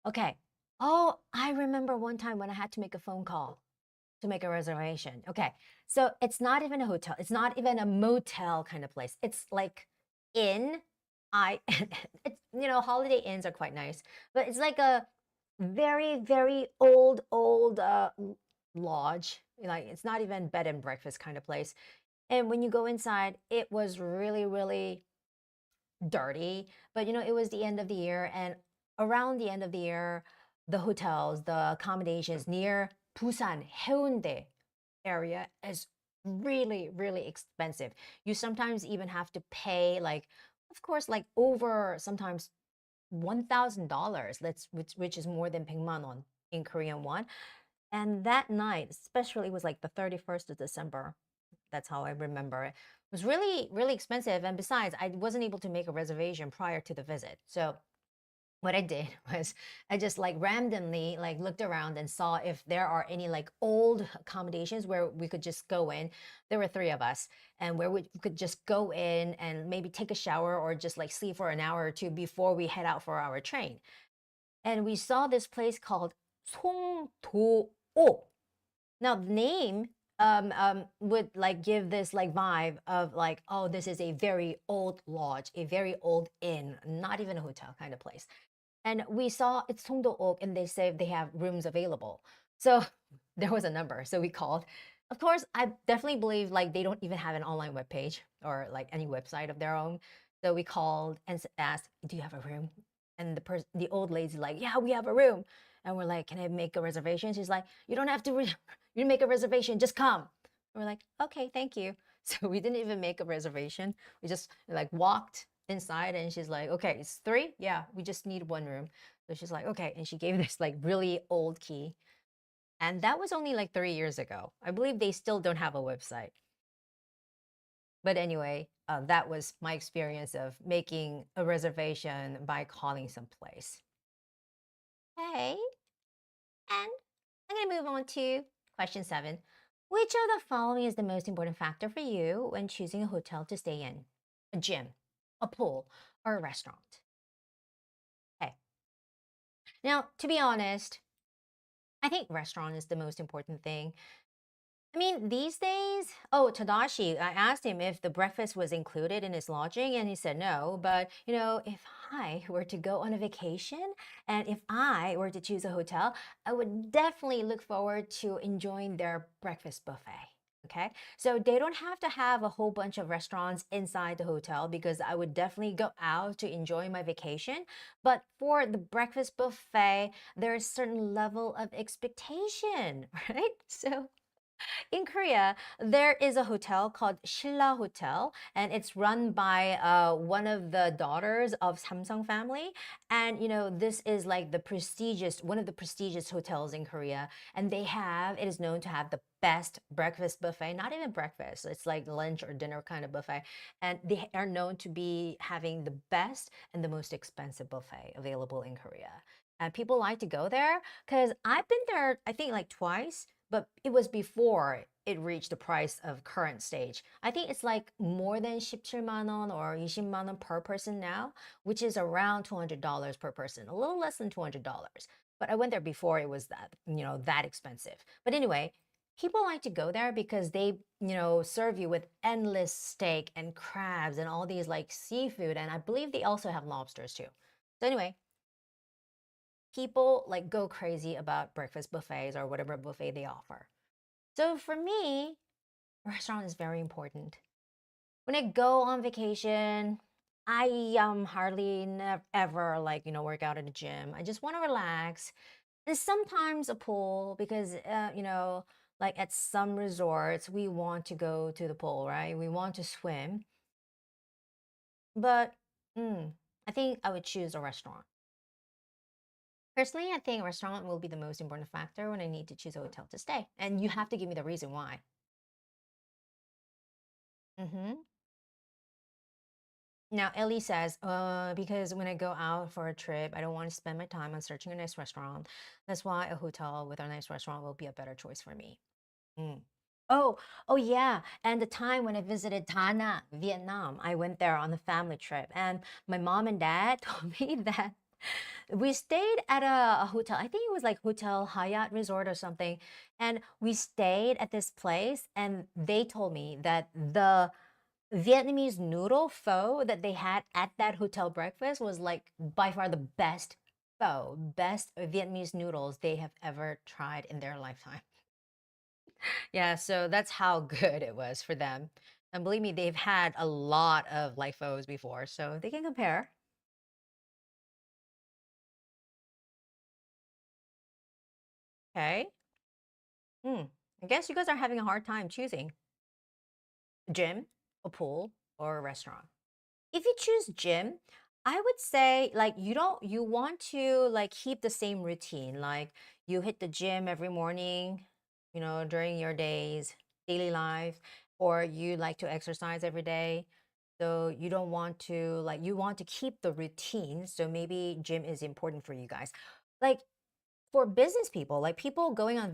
Okay. Oh, I remember one time when I had to make a phone call to make a reservation. Okay. So it's not even a hotel. It's not even a motel kind of place. It's like inn. It's, holiday inns are quite nice, but it's like a very, very old lodge. Like it's not even bed and breakfast kind of place. And when you go inside, it was really, really dirty. But it was the end of the year, and around the end of the year, the hotels, the accommodations near Busan, Haeundae area is really, really expensive. You sometimes even have to pay of course, over sometimes $1,000, which is more than 100만 won in Korean won. And that night, especially, it was like the 31st of December. That's how I remember it. It was really, really expensive. And besides, I wasn't able to make a reservation prior to the visit. So what I did was I just randomly looked around and saw if there are any old accommodations where we could just go in. There were 3 of us, and where we could just go in and maybe take a shower or just sleep for an hour or two before we head out for our train. And we saw this place called Songdo-o. Now the name would give this vibe of oh, this is a very old lodge, a very old inn, not even a hotel kind of place. And we saw it's Songdo-ok, and they say they have rooms available. So there was a number. So we called. Of course, I definitely believe they don't even have an online webpage or any website of their own. So we called and asked, "Do you have a room?" And the old lady's like, "Yeah, we have a room." And we're like, "Can I make a reservation?" She's like, "You don't have to you make a reservation, just come." And we're like, "Okay, thank you." So we didn't even make a reservation. We just walked inside, and she's like, "Okay, it's 3? Yeah, we just need 1 room." So she's like, "Okay." And she gave this really old key. And that was only 3 years ago. I believe they still don't have a website. But anyway, that was my experience of making a reservation by calling someplace. Okay. And I'm going to move on to question 7. Which of the following is the most important factor for you when choosing a hotel to stay in? A gym, a pool, or a restaurant? Okay. Now, to be honest, I think restaurant is the most important thing. I mean, these days, Tadashi, I asked him if the breakfast was included in his lodging, and he said no. But, if I were to go on a vacation and if I were to choose a hotel, I would definitely look forward to enjoying their breakfast buffet. Okay, so they don't have to have a whole bunch of restaurants inside the hotel because I would definitely go out to enjoy my vacation. But for the breakfast buffet, there's a certain level of expectation, right? So in Korea, there is a hotel called Shilla Hotel, and it's run by one of the daughters of Samsung family. And this is like one of the prestigious hotels in Korea, and it is known to have the best breakfast buffet. Not even breakfast; it's like lunch or dinner kind of buffet, and they are known to be having the best and the most expensive buffet available in Korea. And people like to go there because I've been there, I think, like twice, but it was before it reached the price of current stage. I think it's like more than 17만 원 or 20만 원 per person now, which is around $200 per person, a little less than $200. But I went there before it was that expensive. But anyway, people like to go there because they, serve you with endless steak and crabs and all these like seafood. And I believe they also have lobsters too. So anyway, people like go crazy about breakfast buffets or whatever buffet they offer. So for me, restaurant is very important. When I go on vacation, I hardly ever work out at the gym. I just want to relax. And sometimes a pool because like at some resorts we want to go to the pool, right? We want to swim. But I think I would choose a restaurant. Personally, I think a restaurant will be the most important factor when I need to choose a hotel to stay. And you have to give me the reason why. Mm-hmm. Now, Ellie says, because when I go out for a trip, I don't want to spend my time on searching a nice restaurant. That's why a hotel with a nice restaurant will be a better choice for me. Mm. Oh, oh yeah. And the time when I visited Da Nang, Vietnam, I went there on a family trip. And my mom and dad told me that we stayed at a hotel. I think it was like Hotel Hyatt Resort or something. And we stayed at this place, and they told me that the Vietnamese noodle pho that they had at that hotel breakfast was like by far the best Vietnamese noodles they have ever tried in their lifetime. Yeah, so that's how good it was for them. And believe me, they've had a lot of like phos before, so they can compare. Okay. Hmm. I guess you guys are having a hard time choosing a gym, a pool, or a restaurant. If you choose gym, I would say like you want to like keep the same routine. Like you hit the gym every morning, during your daily life, or you like to exercise every day. So you don't want to like you want to keep the routine. So maybe gym is important for you guys. Like for business people, like people going on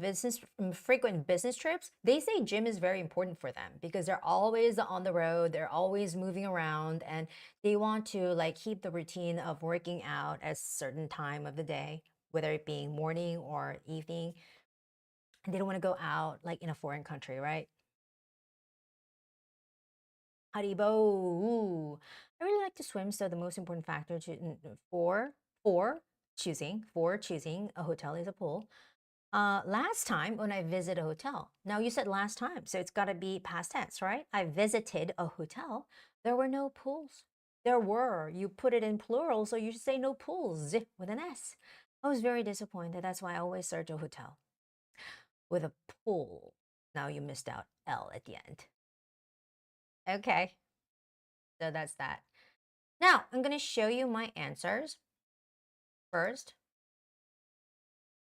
frequent business trips, they say gym is very important for them because they're always on the road, they're always moving around, and they want to like keep the routine of working out at a certain time of the day, whether it being morning or evening. And they don't want to go out like in a foreign country, right? Haribo. Ooh. I really like to swim, so the most important factor for choosing a hotel is a pool. Last time when I visit a hotel. Now you said last time, so it's got to be past tense, right? I visited a hotel. There were no pools. There were. You put it in plural, so you should say no pools with an S. I was very disappointed. That's why I always search a hotel with a pool. Now you missed out L at the end. Okay, so that's that. Now I'm going to show you my answers. First,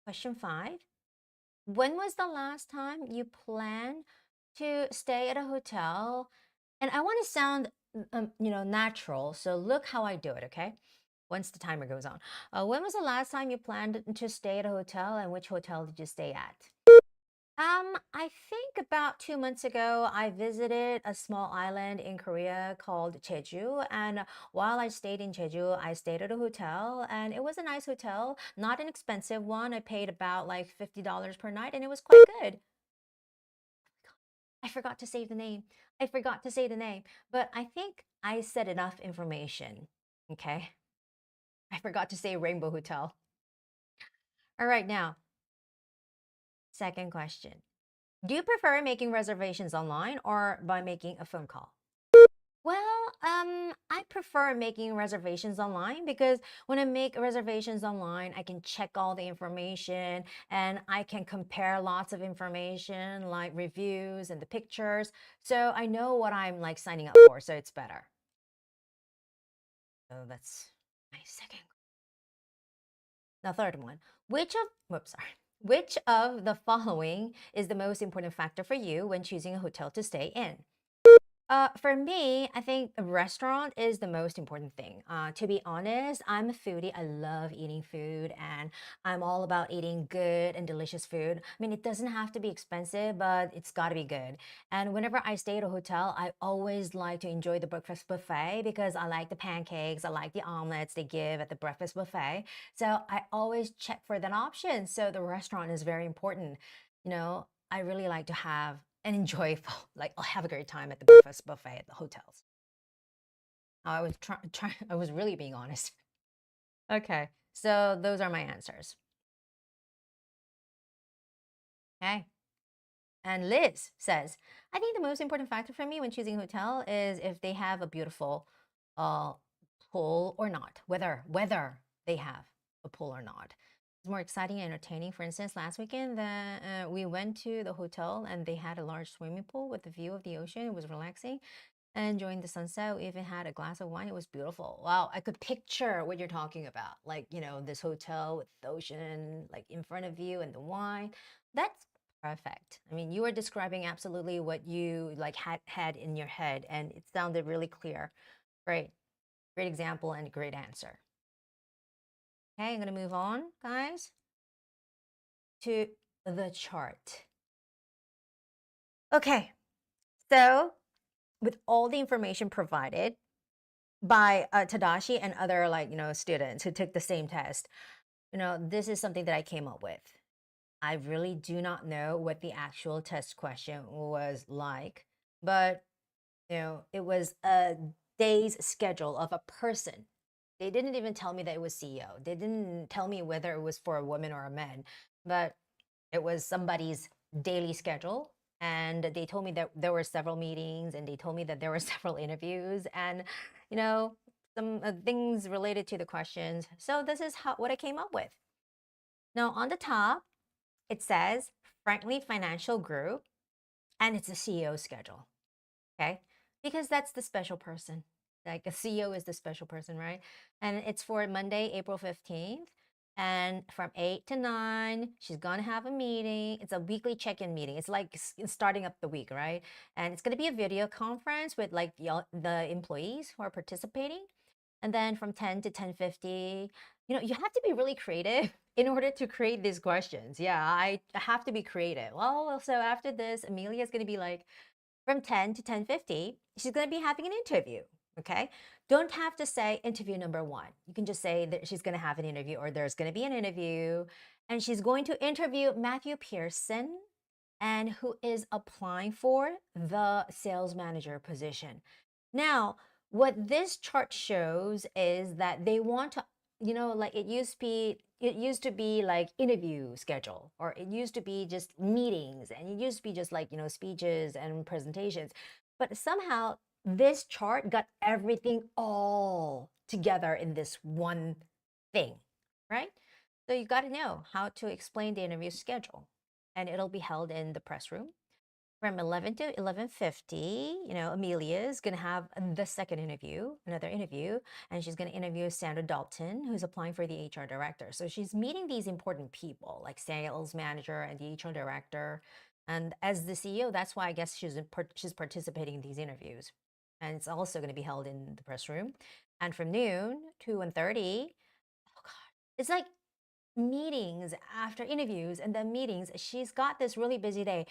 question 5. When was the last time you planned to stay at a hotel? And I want to sound, natural. So look how I do it, okay? Once the timer goes on. When was the last time you planned to stay at a hotel, and which hotel did you stay at? I think about 2 months ago, I visited a small island in Korea called Jeju. And while I stayed in Jeju, I stayed at a hotel, and it was a nice hotel, not an expensive one. I paid about like $50 per night, and it was quite good. I forgot to say the name. I forgot to say the name, but I think I said enough information. Okay. I forgot to say Rainbow Hotel. All right, now, second question. Do you prefer making reservations online or by making a phone call? Well, I prefer making reservations online because when I make reservations online, I can check all the information and I can compare lots of information like reviews and the pictures. So I know what I'm like signing up for, so it's better. So that's my second. The third one, which of the following is the most important factor for you when choosing a hotel to stay in? For me, I think a restaurant is the most important thing. To be honest, I'm a foodie. I love eating food and I'm all about eating good and delicious food. I mean, it doesn't have to be expensive, but it's got to be good. And whenever I stay at a hotel, I always like to enjoy the breakfast buffet because I like the pancakes, I like the omelets they give at the breakfast buffet. So I always check for that option. So the restaurant is very important. I really like to have and enjoyable, like I'll have a great time at the breakfast buffet at the hotels. I was I was really being honest. Okay, so those are my answers. Okay. And Liz says, I think the most important factor for me when choosing a hotel is if they have a beautiful uh, pool or not, whether they have a pool or not. It's more exciting and entertaining. For instance, last weekend, we went to the hotel and they had a large swimming pool with the view of the ocean. It was relaxing. And enjoying the sunset, we even had a glass of wine. It was beautiful. Wow, I could picture what you're talking about. Like, this hotel with the ocean, like in front of you and the wine. That's perfect. I mean, you were describing absolutely what you like had in your head, and it sounded really clear. Great. Great example and great answer. Okay, I'm gonna move on, guys, to the chart. Okay, so with all the information provided by Tadashi and other students who took the same test, this is something that I came up with. I really do not know what the actual test question was like, but it was a day's schedule of a person. They didn't even tell me that it was CEO. They didn't tell me whether it was for a woman or a man, but it was somebody's daily schedule. And they told me that there were several meetings and they told me that there were several interviews and, some things related to the questions. So this is what I came up with. Now, on the top, it says Frankly Financial Group, and it's a CEO schedule. Okay. Because that's the special person. Like a CEO is the special person, right? And it's for Monday, April 15th. And from 8 to 9, she's going to have a meeting. It's a weekly check-in meeting. It's like starting up the week, right? And it's going to be a video conference with like the employees who are participating. And then from 10 to 10:50, you have to be really creative in order to create these questions. Yeah, I have to be creative. Well, so after this, Amelia is going to be like, from 10 to 10:50, she's going to be having an interview. Okay. Don't have to say interview number 1. You can just say that she's going to have an interview or there's going to be an interview. And she's going to interview Matthew Pearson, and who is applying for the sales manager position. Now, what this chart shows is that they want to, like it used to be like interview schedule, or it used to be just meetings, and it used to be just like, speeches and presentations. But somehow this chart got everything all together in this one thing, right? So you got to know how to explain the interview schedule, and it'll be held in the press room from 11 to 11:50. Amelia is going to have the second interview, another interview, and she's going to interview Sandra Dalton, who's applying for the HR director. So she's meeting these important people like sales manager and the HR director. And as the CEO, that's why I guess she's participating in these interviews. And it's also going to be held in the press room. And from noon to 1:30, oh God, it's like meetings after interviews and then meetings. She's got this really busy day.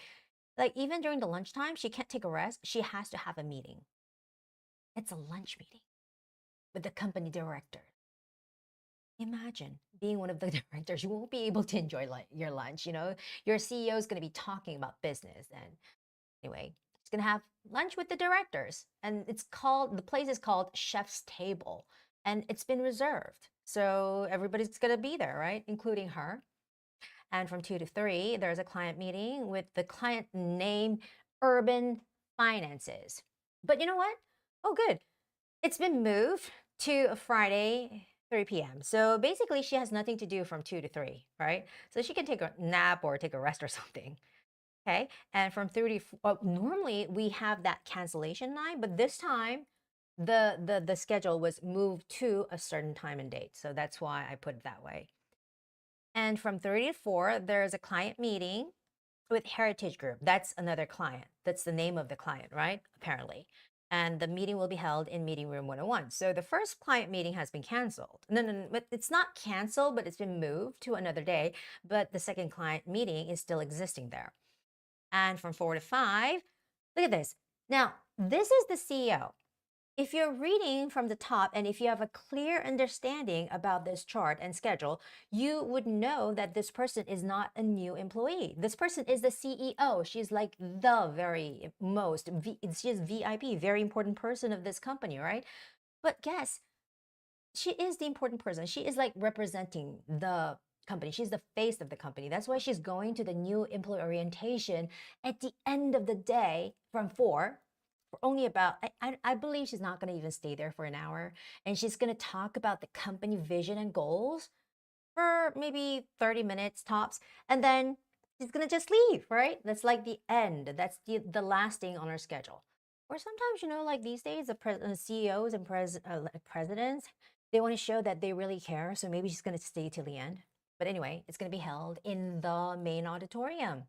Like even during the lunchtime, she can't take a rest. She has to have a meeting. It's a lunch meeting with the company director. Imagine being one of the directors. You won't be able to enjoy your lunch. Your CEO is going to be talking about business. And anyway, she's going to have lunch with the directors. And the place is called Chef's Table. And it's been reserved. So everybody's going to be there, right? Including her. And from 2 to 3, there's a client meeting with the client named Urban Finances. But you know what? Oh, good. It's been moved to Friday, 3 p.m. So basically, she has nothing to do from 2 to 3, right? So she can take a nap or take a rest or something. Okay. And from 30, normally we have that cancellation line, but this time the schedule was moved to a certain time and date. So that's why I put it that way. And from 30 to 4, there's a client meeting with Heritage Group. That's another client. That's the name of the client, right? Apparently. And the meeting will be held in meeting room 101. So the first client meeting has been canceled. No, but it's not canceled, but it's been moved to another day. But the second client meeting is still existing there. And from 4 to 5, look at this. Now, this is the CEO. If you're reading from the top and if you have a clear understanding about this chart and schedule, you would know that this person is not a new employee. This person is the CEO. She's like the very most, she's VIP, very important person of this company, right? But guess, she is the important person. She is like representing the company. She's the face of the company. That's why she's going to the new employee orientation at the end of the day from 4 for only about, I believe she's not going to even stay there for an hour. And she's going to talk about the company vision and goals for maybe 30 minutes tops. And then she's going to just leave, right? That's like the end. That's the last thing on our schedule. Or sometimes, like these days, the CEOs and presidents, they want to show that they really care. So maybe she's going to stay till the end. But anyway, it's going to be held in the main auditorium.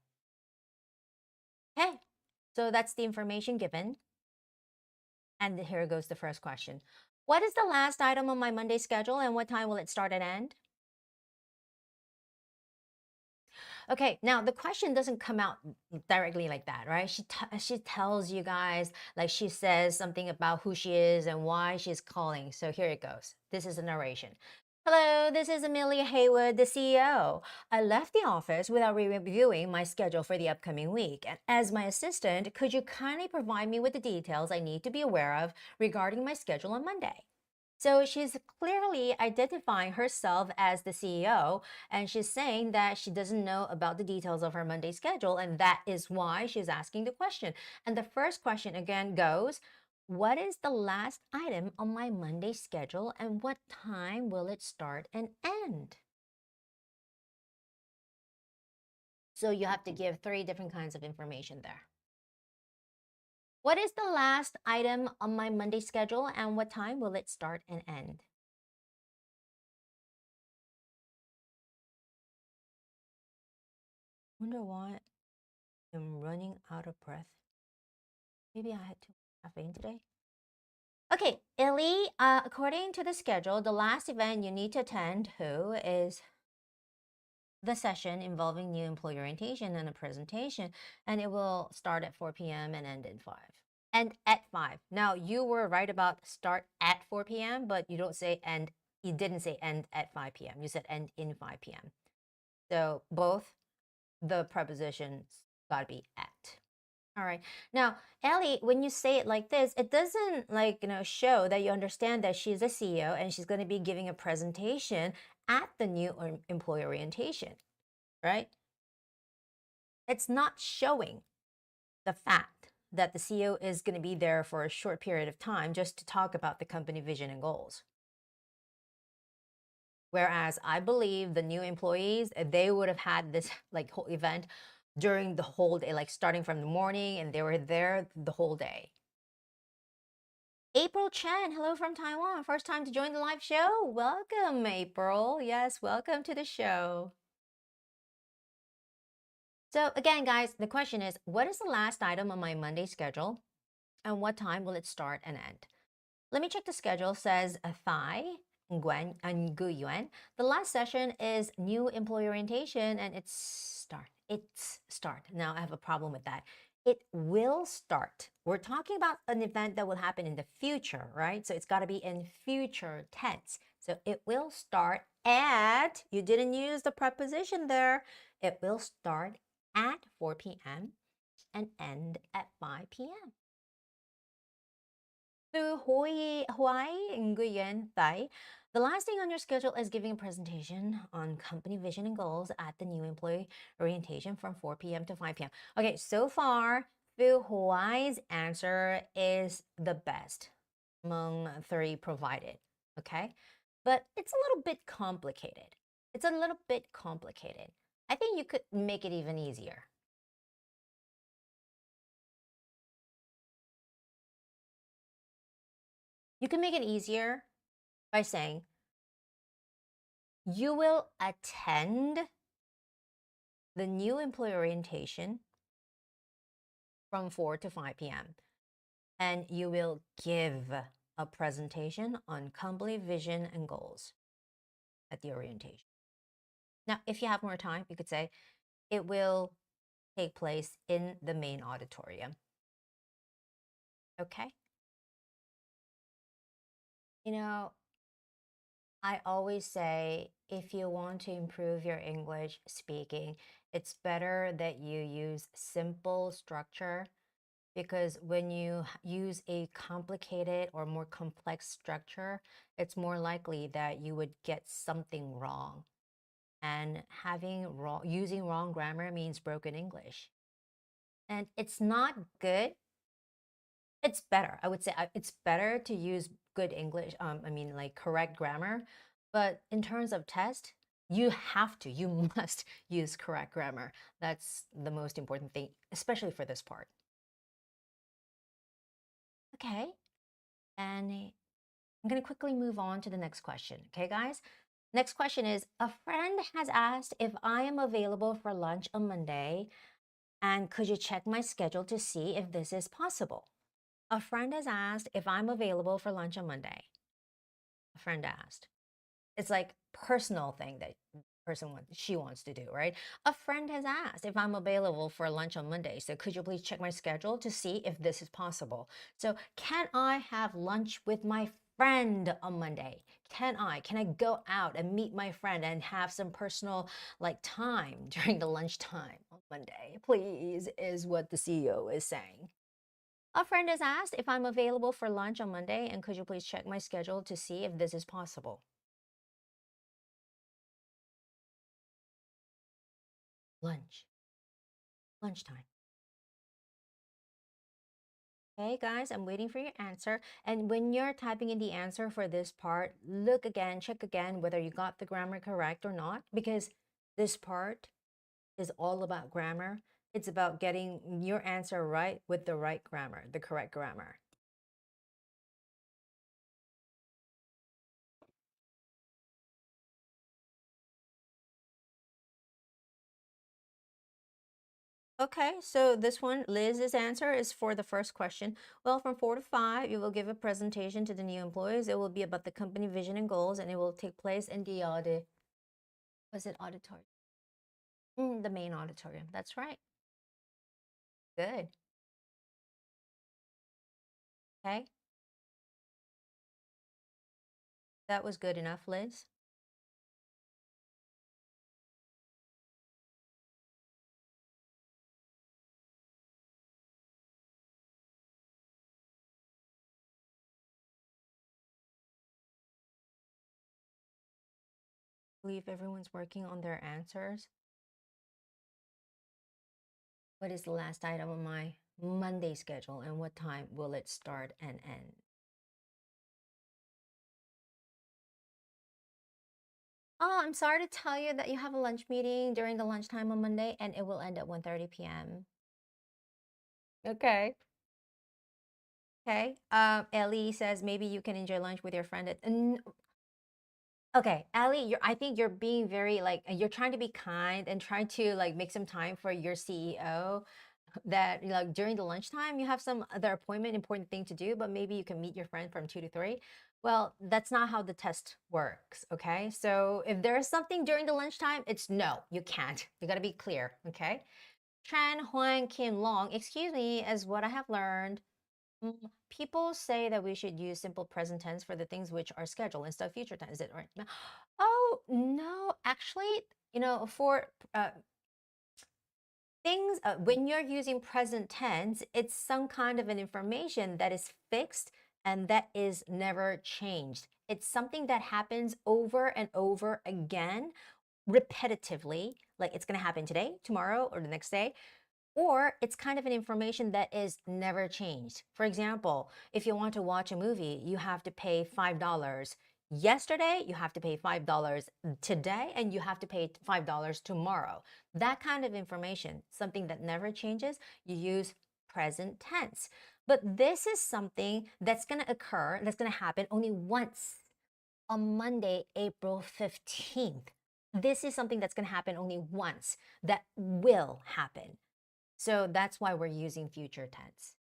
Okay, so that's the information given. And here goes the first question. What is the last item on my Monday schedule and what time will it start and end? Okay, now the question doesn't come out directly like that, right? She tells you guys, like she says something about who she is and why she's calling. So here it goes. This is a narration. Hello, this is Amelia Haywood, the CEO. I left the office without reviewing my schedule for the upcoming week. And as my assistant, could you kindly provide me with the details I need to be aware of regarding my schedule on Monday? So she's clearly identifying herself as the CEO, and she's saying that she doesn't know about the details of her Monday schedule, and that is why she's asking the question. And the first question again goes, what is the last item on my Monday schedule and what time will it start and end? So you have to give 3 different kinds of information there. What is the last item on my Monday schedule and what time will it start and end? Wonder why I'm running out of breath. Maybe I had too much caffeine today. Okay, Ellie, according to the schedule, the last event you need to attend is the session involving new employee orientation and a presentation, and it will start at 4 p.m. and end at 5. And at 5. Now, you were right about start at 4 p.m., but you don't say end. You didn't say end at 5 p.m. You said end in 5 p.m. So both the prepositions got to be at. All right. Now, Ellie, when you say it like this, it doesn't show that you understand that she's a CEO and she's going to be giving a presentation at the new employee orientation, right? It's not showing the fact that the CEO is going to be there for a short period of time just to talk about the company vision and goals. Whereas I believe the new employees, they would have had this whole event during the whole day, starting from the morning, and they were there the whole day. April Chen, hello from Taiwan. First time to join the live show? Welcome, April. Yes, welcome to the show. So again, guys, the question is, what is the last item on my Monday schedule? And what time will it start and end? Let me check the schedule. It says Thai, Nguyen, and Guyuan. The last session is new employee orientation and it's start. Now I have a problem with that. It will start. We're talking about an event that will happen in the future, right? So it's got to be in future tense. So it will start at, you didn't use the preposition there. It will start at 4 p.m. and end at 5 p.m. Từ Hawaii, Nguyen, Thai. The last thing on your schedule is giving a presentation on company vision and goals at the new employee orientation from 4 p.m. to 5 p.m. Okay, so far, Fu Huai's answer is the best among three provided, okay? But it's a little bit complicated. It's a little bit complicated. I think you could make it even easier. You can make it easier by saying, you will attend the new employee orientation from 4 to 5 p.m. and you will give a presentation on company vision and goals at the orientation. Now, if you have more time, you could say it will take place in the main auditorium. Okay? You know, I always say if you want to improve your English speaking, it's better that you use simple structure because when you use a complicated or more complex structure, it's more likely that you would get something wrong. And using wrong grammar means broken English. And it's not good. It's better. I would say it's better to use good English, like correct grammar. But in terms of test, you must use correct grammar. That's the most important thing, especially for this part. Okay, and I'm going to quickly move on to the next question. Okay, guys? Next question is, a friend has asked if I am available for lunch on Monday, and could you check my schedule to see if this is possible? A friend has asked if I'm available for lunch on Monday. A friend asked. It's like personal thing that she wants to do, right? A friend has asked if I'm available for lunch on Monday. So could you please check my schedule to see if this is possible? So can I have lunch with my friend on Monday? Can I go out and meet my friend and have some personal time during the lunchtime on Monday? Please, is what the CEO is saying. A friend has asked if I'm available for lunch on Monday, and could you please check my schedule to see if this is possible? Lunchtime. Okay, guys, I'm waiting for your answer. And when you're typing in the answer for this part, check again whether you got the grammar correct or not, because this part is all about grammar. It's about getting your answer right with the right grammar, the correct grammar. Okay, so this one, Liz's answer is for the first question. Well, from 4 to 5, you will give a presentation to the new employees. It will be about the company vision and goals, and it will take place in the auditorium? The main auditorium. That's right. Good. Okay. That was good enough, Liz. I believe everyone's working on their answers. What is the last item on my Monday schedule, and what time will it start and end? Oh, I'm sorry to tell you that you have a lunch meeting during the lunchtime on Monday, and it will end at 1:30 p.m. Okay. Okay. Ellie says maybe you can enjoy lunch with your friend at. Okay, Ellie, I think you're being very you're trying to be kind and trying to make some time for your CEO. That during the lunchtime you have some other important thing to do, but maybe you can meet your friend from 2 to 3. Well, that's not how the test works. Okay, so if there is something during the lunchtime, it's no, you can't. You got to be clear. Okay. Tran Huang Kim Long, excuse me, as what I have learned, people say that we should use simple present tense for the things which are scheduled instead of future tense. Is it right? Oh, no, actually, for things, when you're using present tense, it's some kind of an information that is fixed and that is never changed. It's something that happens over and over again, repetitively, like it's going to happen today, tomorrow, or the next day. Or it's kind of an information that is never changed. For example, if you want to watch a movie, you have to pay $5. Yesterday, you have to pay $5 today, and you have to pay $5 tomorrow. That kind of information, something that never changes, you use present tense. But this is something that's going to occur, that's going to happen only once on Monday, April 15th. This is something that's going to happen only once, that will happen. So that's why we're using future tense.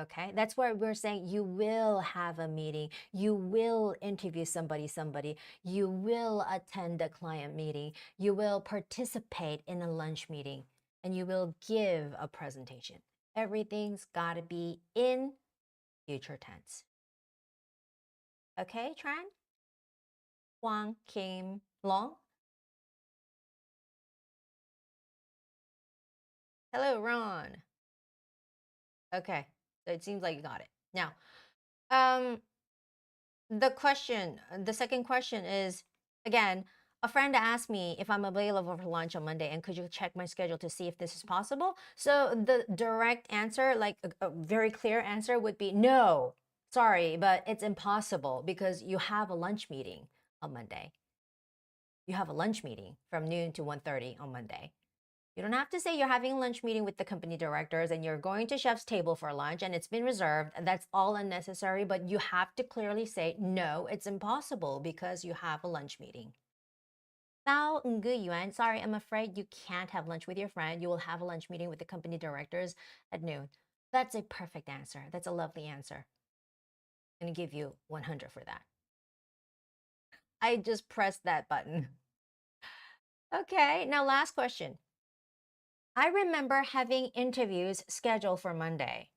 Okay, that's why we're saying you will have a meeting, you will interview somebody, you will attend a client meeting, you will participate in a lunch meeting, and you will give a presentation. Everything's got to be in future tense. Okay, Tran? Huang, Kim, Long? Hello, Ron. Okay, so it seems like you got it. Now, the second question is, again, a friend asked me if I'm available for lunch on Monday, and could you check my schedule to see if this is possible? So the direct answer, like a very clear answer, would be no, sorry, but it's impossible because you have a lunch meeting on Monday. You have a lunch meeting from noon to 1:30 on Monday. You don't have to say you're having a lunch meeting with the company directors and you're going to chef's table for lunch and it's been reserved, and that's all unnecessary, but you have to clearly say, no, it's impossible because you have a lunch meeting. Now, Yuan, sorry, I'm afraid you can't have lunch with your friend. You will have a lunch meeting with the company directors at noon. That's a perfect answer. That's a lovely answer. I'm going to give you 100 for that. I just pressed that button. Okay, now last question. I remember having interviews scheduled for Monday.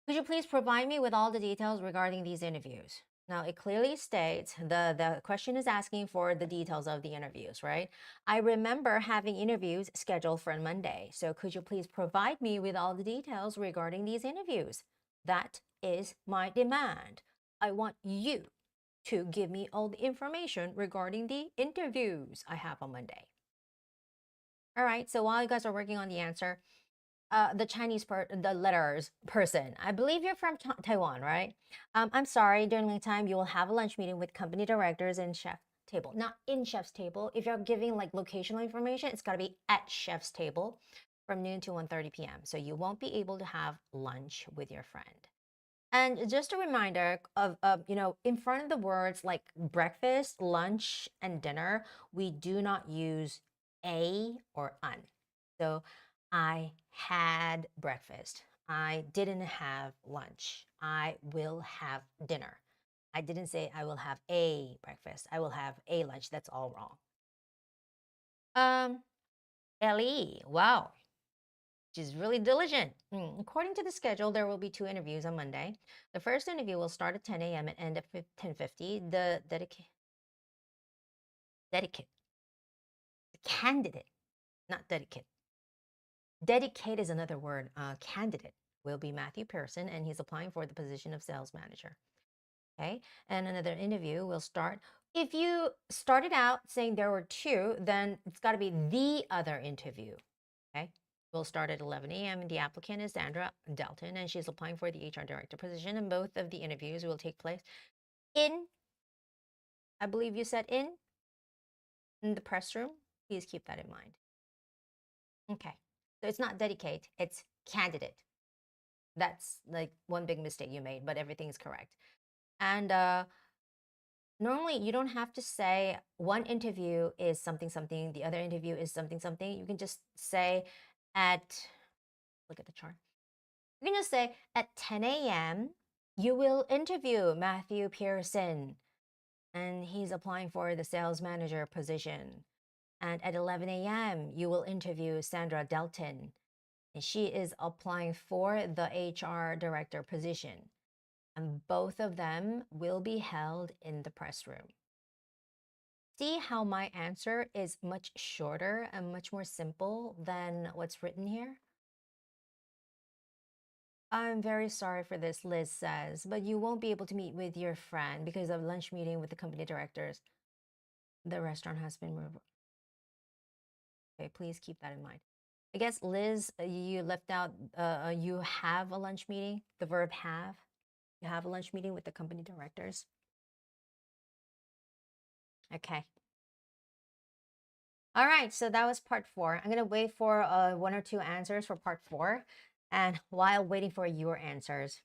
Could you please provide me with all the details regarding these interviews? Now, it clearly states the question is asking for the details of the interviews, right? I remember having interviews scheduled for Monday. So could you please provide me with all the details regarding these interviews? That is my demand. I want you to give me all the information regarding the interviews I have on Monday. All right, so while you guys are working on the answer, the letters person, I believe you're from Taiwan, right? I'm sorry, during the time you will have a lunch meeting with company directors and chef table. Not in chef's table. If you're giving like locational information, it's got to be at chef's table from noon to 1:30 p.m. So you won't be able to have lunch with your friend. And just a reminder of, in front of the words like breakfast, lunch, and dinner, we do not use a or an. So I had breakfast. I didn't have lunch. I will have dinner. I didn't say I will have a breakfast. I will have a lunch. That's all wrong. Ellie, wow. She's really diligent. According to the schedule, there will be 2 interviews on Monday. The first interview will start at 10 a.m. and end at 10:50. The candidate, not dedicate. Dedicate is another word. Candidate will be Matthew Pearson, and he's applying for the position of sales manager. Okay, and another interview will start. If you started out saying there were 2, then it's got to be the other interview. Okay, will start at 11 a.m. The applicant is Sandra Delton, and she's applying for the HR director position. And both of the interviews will take place in, I believe you said in the press room. Please keep that in mind. Okay, so it's not dedicate, it's candidate. That's like one big mistake you made, but everything's correct. And normally you don't have to say one interview is something something, the other interview is something something. You can just say look at the chart. You can just say at 10 a.m. you will interview Matthew Pearson, and he's applying for the sales manager position. And at 11 a.m. you will interview Sandra Delton, and she is applying for the HR director position. And both of them will be held in the press room. See how my answer is much shorter and much more simple than what's written here? I'm very sorry for this, Liz says, but you won't be able to meet with your friend because of lunch meeting with the company directors. The restaurant has been moved. Okay, please keep that in mind. I guess, Liz, you left out, you have a lunch meeting, the verb have. You have a lunch meeting with the company directors. Okay. All right, so that was part 4. I'm going to wait for 1 or 2 answers for part 4. And while waiting for your answers,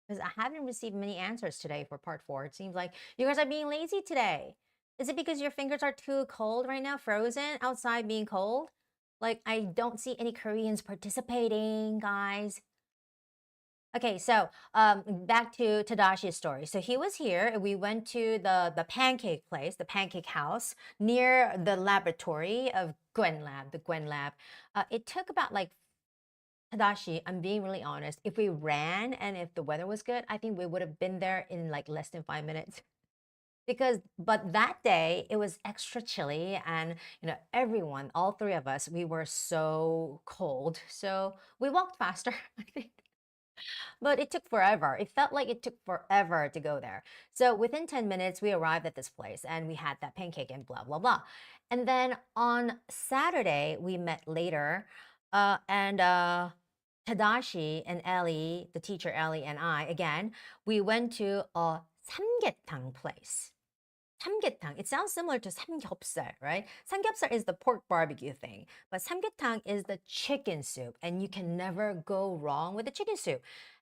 because I haven't received many answers today for part 4. It seems like you guys are being lazy today. Is it because your fingers are too cold right now, frozen, outside being cold? Like, I don't see any Koreans participating, guys. Okay, so back to Tadashi's story. So he was here. We went to the pancake place, the pancake house, near the laboratory of Gwen Lab, the Gwen Lab. It took about like Tadashi, I'm being really honest. If we ran and if the weather was good, I think we would have been there in like less than 5 minutes. But that day it was extra chilly, and everyone, all 3 of us, we were so cold. So we walked faster, I think. But it took forever. It felt like it took forever to go there. So within 10 minutes, we arrived at this place and we had that pancake and blah, blah, blah. And then on Saturday, we met later. And Tadashi and Ellie, the teacher Ellie and I, again, we went to a samgyetang place. Samgyetang, it sounds similar to samgyeopsal, right? Samgyeopsal is the pork barbecue thing, but samgyetang is the chicken soup, and you can never go wrong with the chicken soup.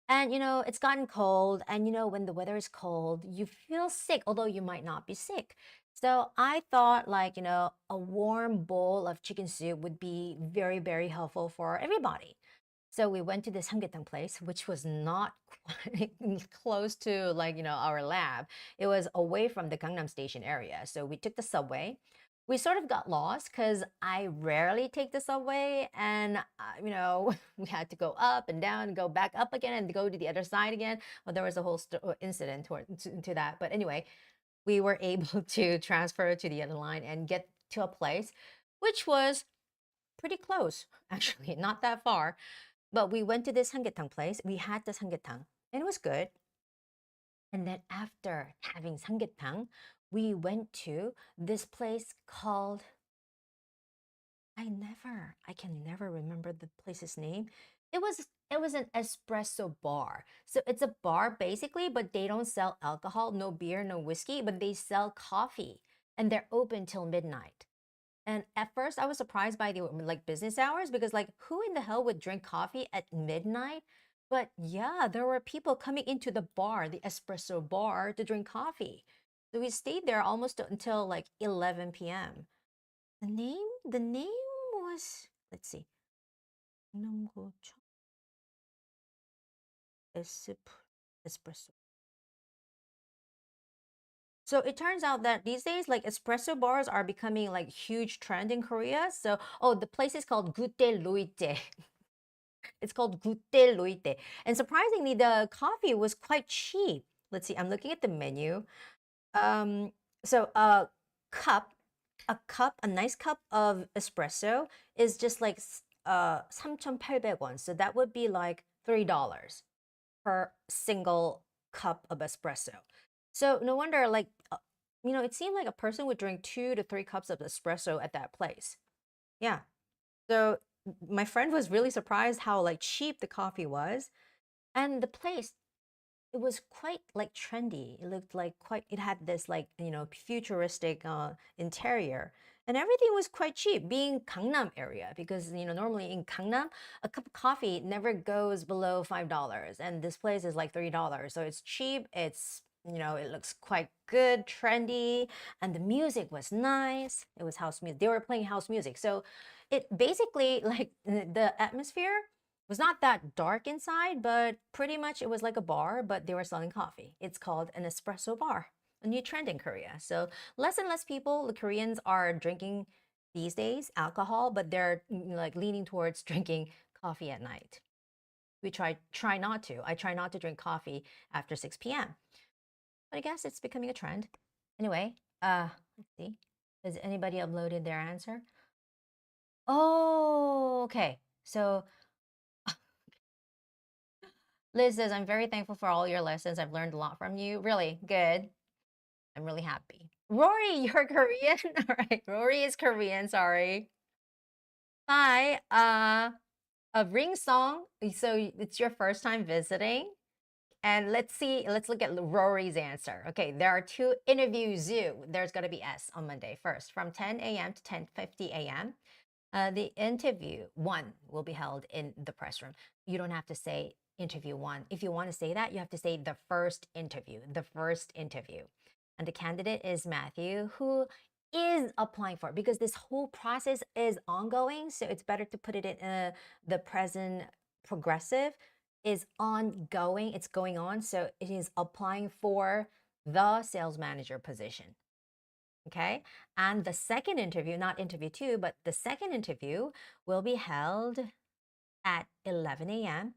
And it's gotten cold, and when the weather is cold, you feel sick, although you might not be sick. So I thought like, a warm bowl of chicken soup would be very, very helpful for everybody. So we went to this samgyetang place, which was not quite close to like, our lab. It was away from the Gangnam Station area. So we took the subway. We sort of got lost because I rarely take the subway, and we had to go up and down, go back up again, and go to the other side again. Well, there was a whole incident to that. But anyway, we were able to transfer to the other line and get to a place which was pretty close, actually, not that far. But we went to this samgyetang place. We had the samgyetang, and it was good. And then after having samgyetang, we went to this place called, I can never remember the place's name. It was an espresso bar. So it's a bar basically, but they don't sell alcohol, no beer, no whiskey, but they sell coffee, and they're open till midnight. And at first I was surprised by the like business hours, because like who in the hell would drink coffee at midnight? But yeah, there were people coming into the bar, the espresso bar, to drink coffee. So we stayed there almost until like 11 p.m. The name was, let's see. Espresso. So it turns out that these days, like espresso bars are becoming like huge trend in Korea. So, oh, the place is called Gute Luite. It's called Gute Luite. And surprisingly, the coffee was quite cheap. Let's see, I'm looking at the menu. So a nice cup of espresso is just like 3,800 won. So that would be like $3 per single cup of espresso. So no wonder, like, it seemed like a person would drink 2 to 3 cups of espresso at that place. Yeah. So my friend was really surprised how like cheap the coffee was. And the place, it was quite like trendy. It looked like it had this like, futuristic interior. And everything was quite cheap, being Gangnam area, because normally in Gangnam a cup of coffee never goes below $5, and this place is like $3. So it's cheap, it's it looks quite good, trendy, and the music was nice. It was house music. They were playing house music. So it basically, like, the atmosphere was not that dark inside, but pretty much it was like a bar, but they were selling coffee. It's called an espresso bar, a new trend in Korea. So less and less people, the Koreans, are drinking these days alcohol, but they're like leaning towards drinking coffee at night. We try not to. I try not to drink coffee after 6 p.m. But I guess it's becoming a trend. Anyway, let's see. Has anybody uploaded their answer? Oh, okay. So Liz says, I'm very thankful for all your lessons. I've learned a lot from you. Really good. I'm really happy. Rory, you're Korean? All right. Rory is Korean. Sorry. Hi. A ring song. So it's your first time visiting. And let's look at Rory's answer. Okay, there are 2 interviews. There's going to be S on Monday first, from 10 a.m. to 10:50 a.m. The interview 1 will be held in the press room. You don't have to say interview 1. If you want to say that, you have to say the first interview, And the candidate is Matthew, who is applying for it, because this whole process is ongoing. So it's better to put it in the present progressive. Is ongoing, it's going on. So it is applying for the sales manager position. Okay, and the second interview, not interview 2, but the second interview will be held at 11 a.m.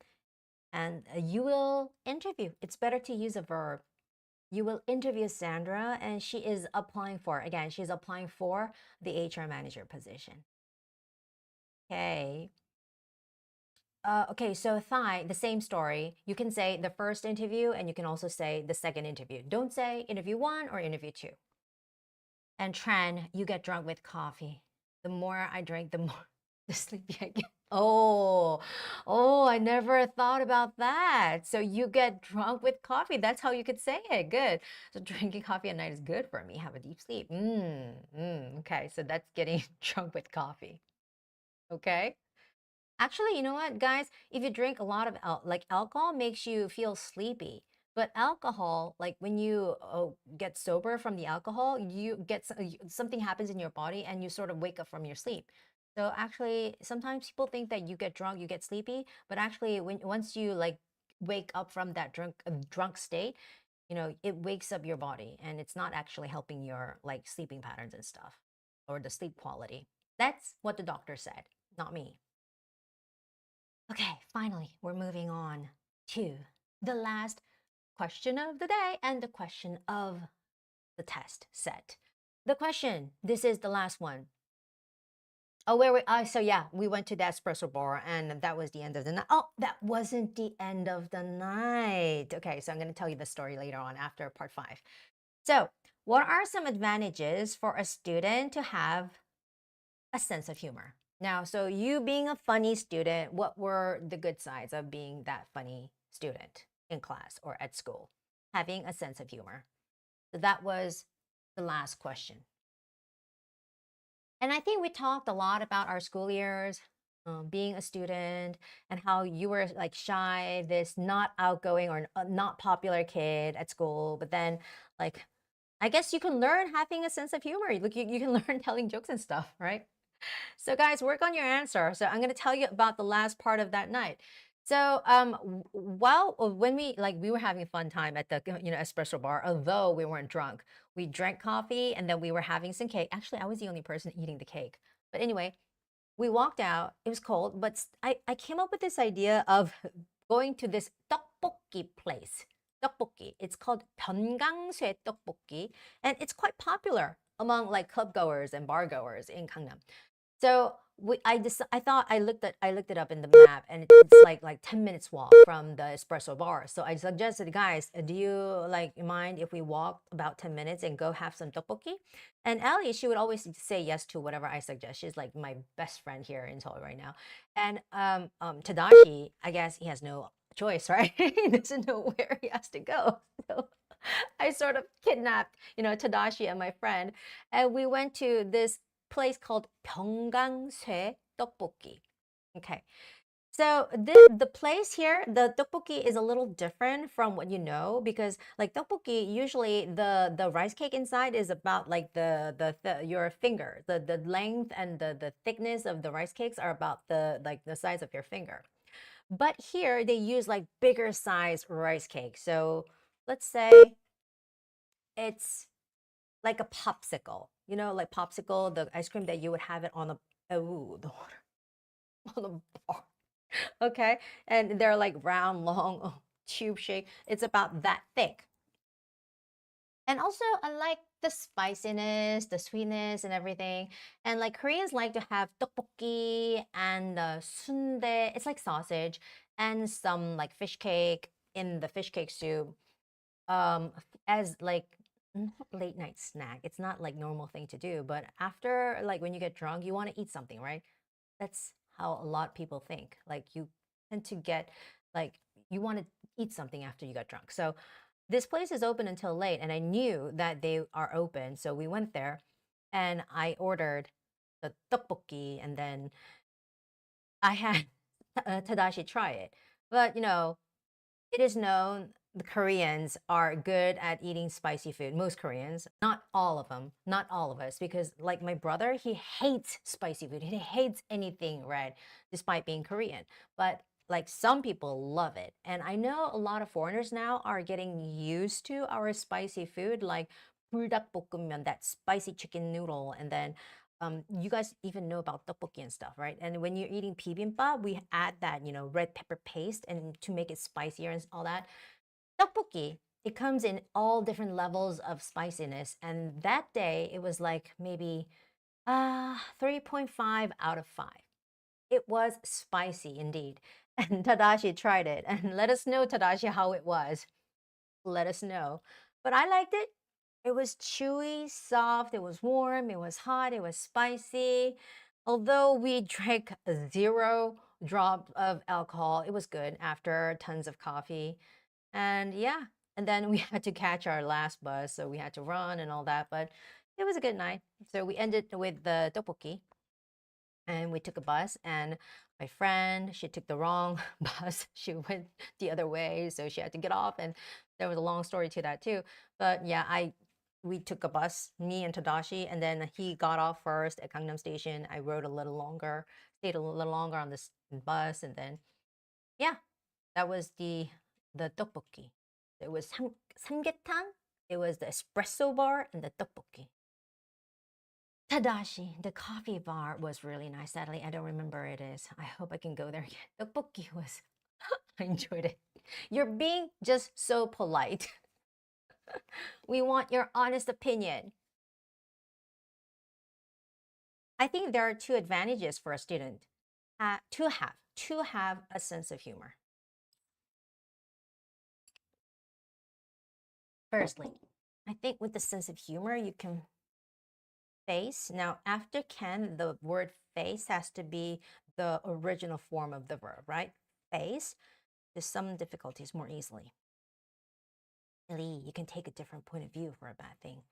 and you will interview. It's better to use a verb. You will interview Sandra, and she is applying for, again, she's applying for the HR manager position. Okay. Okay, so Thai, the same story. You can say the first interview, and you can also say the second interview. Don't say interview 1 or interview 2. And Tran, you get drunk with coffee. The more I drink, the more the sleepy I get. Oh, I never thought about that. So you get drunk with coffee. That's how you could say it. Good. So drinking coffee at night is good for me. Have a deep sleep. Okay, so that's getting drunk with coffee. Okay. Actually, you know what, guys? If you drink a lot of alcohol makes you feel sleepy. But alcohol, like when you get sober from the alcohol, you get something happens in your body and you sort of wake up from your sleep. So actually, sometimes people think that you get drunk, you get sleepy, but actually, once you like wake up from that drunk state, you know, it wakes up your body, and it's not actually helping your like sleeping patterns and stuff, or the sleep quality. That's what the doctor said, not me. Okay, finally, we're moving on to the last question of the day and the question of the test set. The question, this is the last one. Oh, so yeah, we went to the espresso bar, and that was the end of the night. Oh, that wasn't the end of the night. Okay, so I'm going to tell you the story later on after part 5. So, what are some advantages for a student to have a sense of humor? Now, so you being a funny student, what were the good sides of being that funny student in class or at school? Having a sense of humor. So that was the last question. And I think we talked a lot about our school years, being a student, and how you were like shy, this not outgoing or not popular kid at school. But then, like, I guess you can learn having a sense of humor. Like, you can learn telling jokes and stuff, right? So guys, work on your answer. So I'm going to tell you about the last part of that night. So when we were having a fun time at the espresso bar, although we weren't drunk, we drank coffee and then we were having some cake. Actually, I was the only person eating the cake. But anyway, we walked out. It was cold, but I came up with this idea of going to this tteokbokki place. Tteokbokki. It's called 변강쇠 tteokbokki, and it's quite popular among like club goers and bar goers in Gangnam. So I thought I looked it up in the map, and it's like 10 minutes walk from the espresso bar. So I suggested, guys, do you like mind if we walk about 10 minutes and go have some tteokbokki? And Ellie, she would always say yes to whatever I suggest. She's like my best friend here in Seoul right now. And Tadashi, I guess he has no choice, right? He doesn't know where he has to go. So I sort of kidnapped, Tadashi and my friend, and we went to this place called 병강쇠 떡볶이. Okay. So the place here, the tteokbokki is a little different from what you know, because like tteokbokki, usually the rice cake inside is about like your finger. The length and the thickness of the rice cakes are about the size of your finger. But here they use like bigger size rice cake. So let's say it's like a popsicle, like popsicle, the ice cream that you would have it on the water, on a bar. Okay, and they're like round, long, tube shape. It's about that thick. And also, I like the spiciness, the sweetness, and everything. And like Koreans like to have tteokbokki and sundae. It's like sausage and some like fish cake in the fish cake soup. As like not late night snack. It's not like normal thing to do, but after like when you get drunk, you want to eat something, right? That's how a lot of people think. Like you tend to get like you want to eat something after you got drunk. So this place is open until late, and I knew that they are open. So we went there and I ordered the tteokbokki, and then I had Tadashi try it. But it is known the Koreans are good at eating spicy food. Most Koreans, not all of them, not all of us, because like my brother, he hates spicy food. He hates anything red, despite being Korean. But like some people love it. And I know a lot of foreigners now are getting used to our spicy food, like 불닭볶음면, that spicy chicken noodle, and then you guys even know about tteokbokki and stuff, right? And when you're eating bibimbap, we add that, red pepper paste and to make it spicier and all that. Tteokbokki, it comes in all different levels of spiciness. And that day, it was like maybe 3.5 out of 5. It was spicy indeed. And Tadashi tried it. And let us know, Tadashi, how it was. Let us know. But I liked it. It was chewy, soft, it was warm, it was hot, it was spicy. Although we drank 0 drop of alcohol, it was good after tons of coffee. And yeah, and then we had to catch our last bus, so we had to run and all that, but it was a good night. So we ended with the tteokbokki, and we took a bus, and my friend, she took the wrong bus. She went the other way, so she had to get off, and there was a long story to that too. But yeah, we took a bus, me and Tadashi, and then he got off first at Gangnam Station. I rode a little longer, stayed a little longer on this bus, and then yeah, that was the tteokbokki. It was samgyetang, it was the espresso bar, and the tteokbokki. Tadashi, the coffee bar was really nice. Sadly, I don't remember it is. I hope I can go there again. Tteokbokki was, I enjoyed it. You're being just so polite. We want your honest opinion. I think there are 2 advantages for a student to have a sense of humor. Firstly, I think with the sense of humor, you can face. Now, after can, the word face has to be the original form of the verb, right? Face to some difficulties more easily. Really, you can take a different point of view for a bad thing.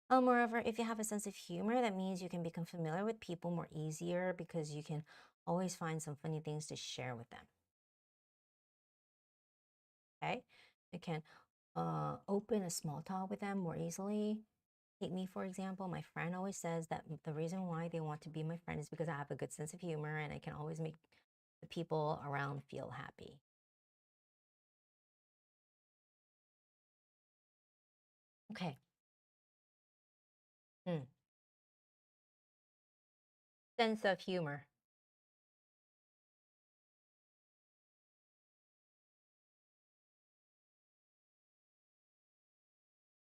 Moreover, if you have a sense of humor, that means you can become familiar with people more easier because you can always find some funny things to share with them. Okay? You can open a small talk with them more easily. Take me, for example, my friend always says that the reason why they want to be my friend is because I have a good sense of humor and I can always make the people around feel happy. Okay. Sense of humor.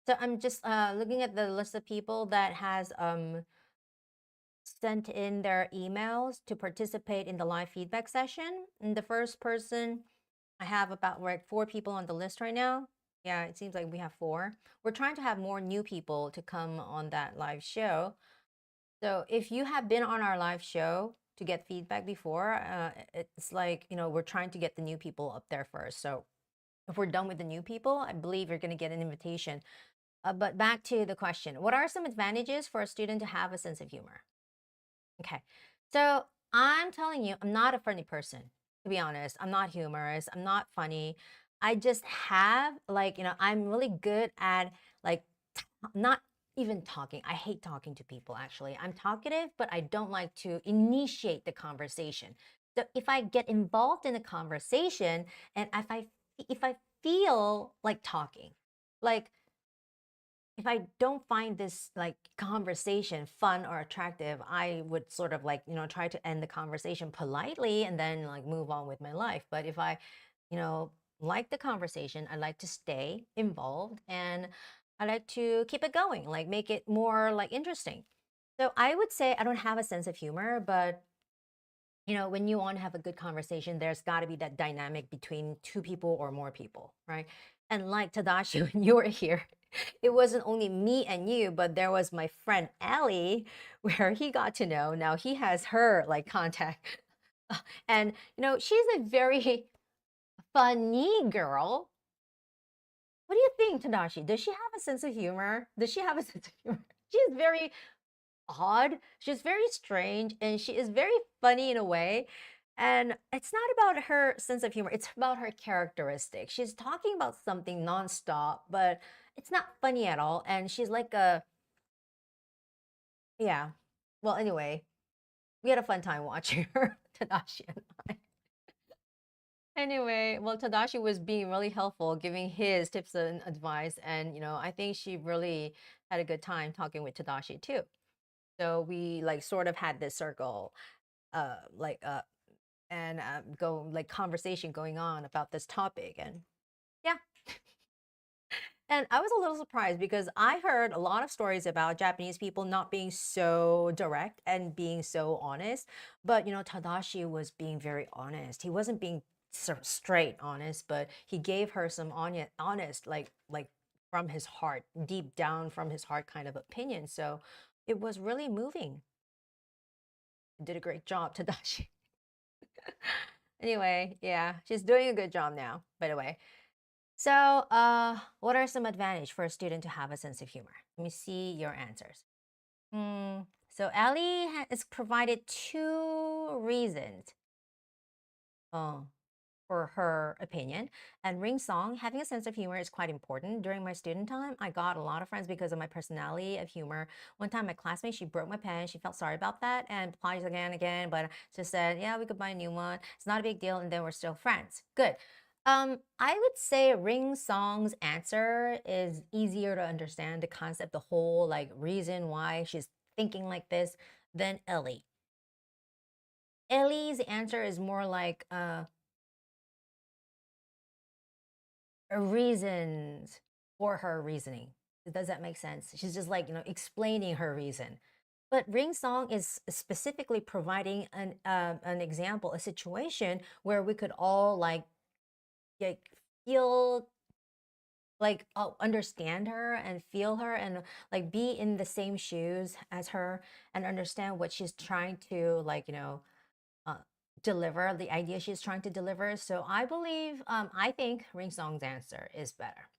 So I'm just looking at the list of people that has sent in their emails to participate in the live feedback session. And the first person, I have about 4 people on the list right now. Yeah, it seems like we have 4. We're trying to have more new people to come on that live show. So if you have been on our live show to get feedback before, it's like, we're trying to get the new people up there first. So if we're done with the new people, I believe you're going to get an invitation. But back to the question, what are some advantages for a student to have a sense of humor? Okay, so I'm telling you, I'm not a funny person, to be honest. I'm not humorous. I'm not funny. I just have I'm really good at not even talking. I hate talking to people, actually. I'm talkative, but I don't like to initiate the conversation. So if I get involved in a conversation and if I feel like talking, like if I don't find this conversation fun or attractive, I would sort of try to end the conversation politely and then move on with my life. But if I, like the conversation, I like to stay involved. And I like to keep it going, like make it more like interesting. So I would say I don't have a sense of humor, but when you want to have a good conversation, there's got to be that dynamic between two people or more people, right? And like Tadashi, when you were here, it wasn't only me and you, but there was my friend Allie, where he got to know. Now he has her like contact. And, she's a very funny girl. What do you think, Tadashi? Does she have a sense of humor? Does she have a sense of humor? She's very odd. She's very strange and she is very funny in a way. And it's not about her sense of humor, it's about her characteristic. She's talking about something nonstop, but it's not funny at all. And she's like yeah. Well, anyway, we had a fun time watching her, Tadashi and I. Anyway, well, Tadashi was being really helpful, giving his tips and advice. And, I think she really had a good time talking with Tadashi too. So we like sort of had this circle, like and go like conversation going on about this topic, and yeah. And I was a little surprised because I heard a lot of stories about Japanese people not being so direct and being so honest. But Tadashi was being very honest. He wasn't being straight honest, but he gave her some honest, like from his heart, deep down from his heart kind of opinion. So it was really moving. Did a great job, Tadashi. Anyway, yeah, she's doing a good job now, by the way. So, what are some advantage for a student to have a sense of humor? Let me see your answers. So Ali has provided 2 reasons for her opinion. And Ring Song, having a sense of humor is quite important. During my student time, I got a lot of friends because of my personality of humor. One time, my classmate, she broke my pen. She felt sorry about that and apologized again and again, but just said, yeah, we could buy a new one. It's not a big deal. And then we're still friends. Good. I would say Ring Song's answer is easier to understand the concept, the whole like reason why she's thinking like this than Ellie. Ellie's answer is more like reasons for her reasoning. Does that make sense? She's just like, explaining her reason. But Ring Song is specifically providing an example, a situation where we could all like feel like understand her and feel her and like be in the same shoes as her and understand what she's trying to like uh, deliver, the idea she's trying to deliver. So I think Ring Song's answer is better.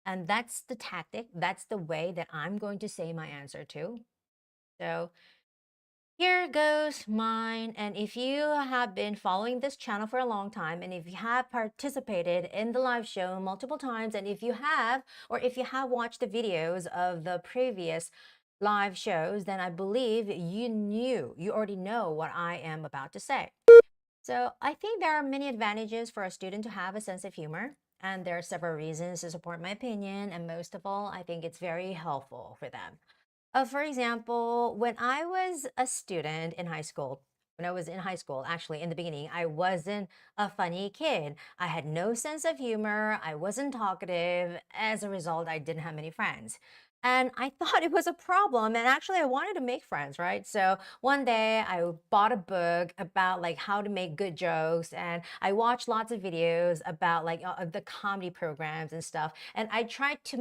And that's the tactic, that's the way that I'm going to say my answer to. So here goes mine. And if you have been following this channel for a long time, and if you have participated in the live show multiple times, and if you have watched the videos of the previous live shows, then I believe you already know what I am about to say. So I think there are many advantages for a student to have a sense of humor. And there are several reasons to support my opinion. And most of all, I think it's very helpful for them. For example, when I was a student in high school, actually, in the beginning, I wasn't a funny kid. I had no sense of humor. I wasn't talkative. As a result, I didn't have many friends. And I thought it was a problem. And actually, I wanted to make friends, right? So one day I bought a book about like how to make good jokes. And I watched lots of videos about like the comedy programs and stuff. And I tried to,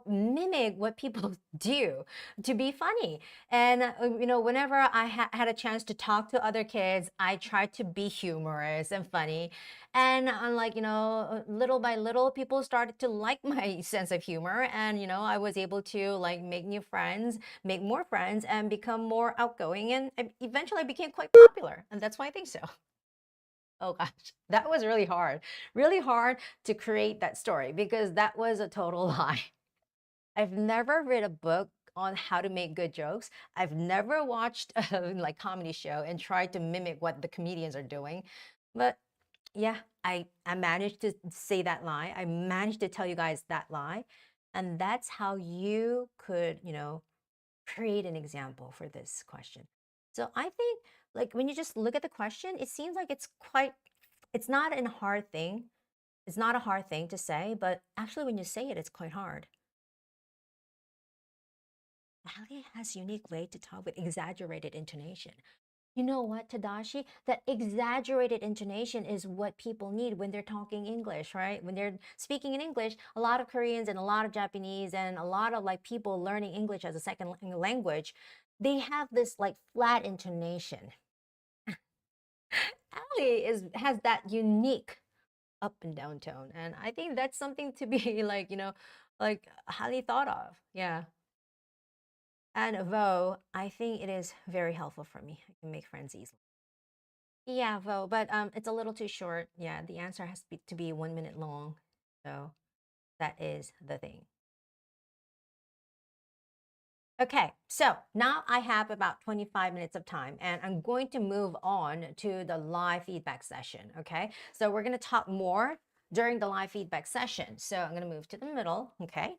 mimic what people do to be funny. And, whenever I had a chance to talk to other kids, I tried to be humorous and funny. And like, little by little, people started to like my sense of humor. And, I was able to like make new friends, make more friends, and become more outgoing. And eventually I became quite popular. And that's why I think so. Oh gosh, that was really hard to create that story because that was a total lie. I've never read a book on how to make good jokes. I've never watched a like comedy show and tried to mimic what the comedians are doing. But yeah, I managed to say that lie. I managed to tell you guys that lie. And that's how you could, create an example for this question. So I think like when you just look at the question, it seems like it's not a hard thing. It's not a hard thing to say, but actually when you say it, it's quite hard. Ali has unique way to talk with exaggerated intonation. You know what, Tadashi? That exaggerated intonation is what people need when they're talking English, right? When they're speaking in English, a lot of Koreans and a lot of Japanese and a lot of like people learning English as a second language, they have this like flat intonation. Ali has that unique up and down tone, and I think that's something to be like, like highly thought of. Yeah. And Vo, I think it is very helpful for me. I can make friends easily. Yeah, Vo, but it's a little too short. Yeah, the answer has to be 1 minute long. So that is the thing. Okay, so now I have about 25 minutes of time and I'm going to move on to the live feedback session, okay? So we're going to talk more during the live feedback session. So I'm going to move to the middle, okay?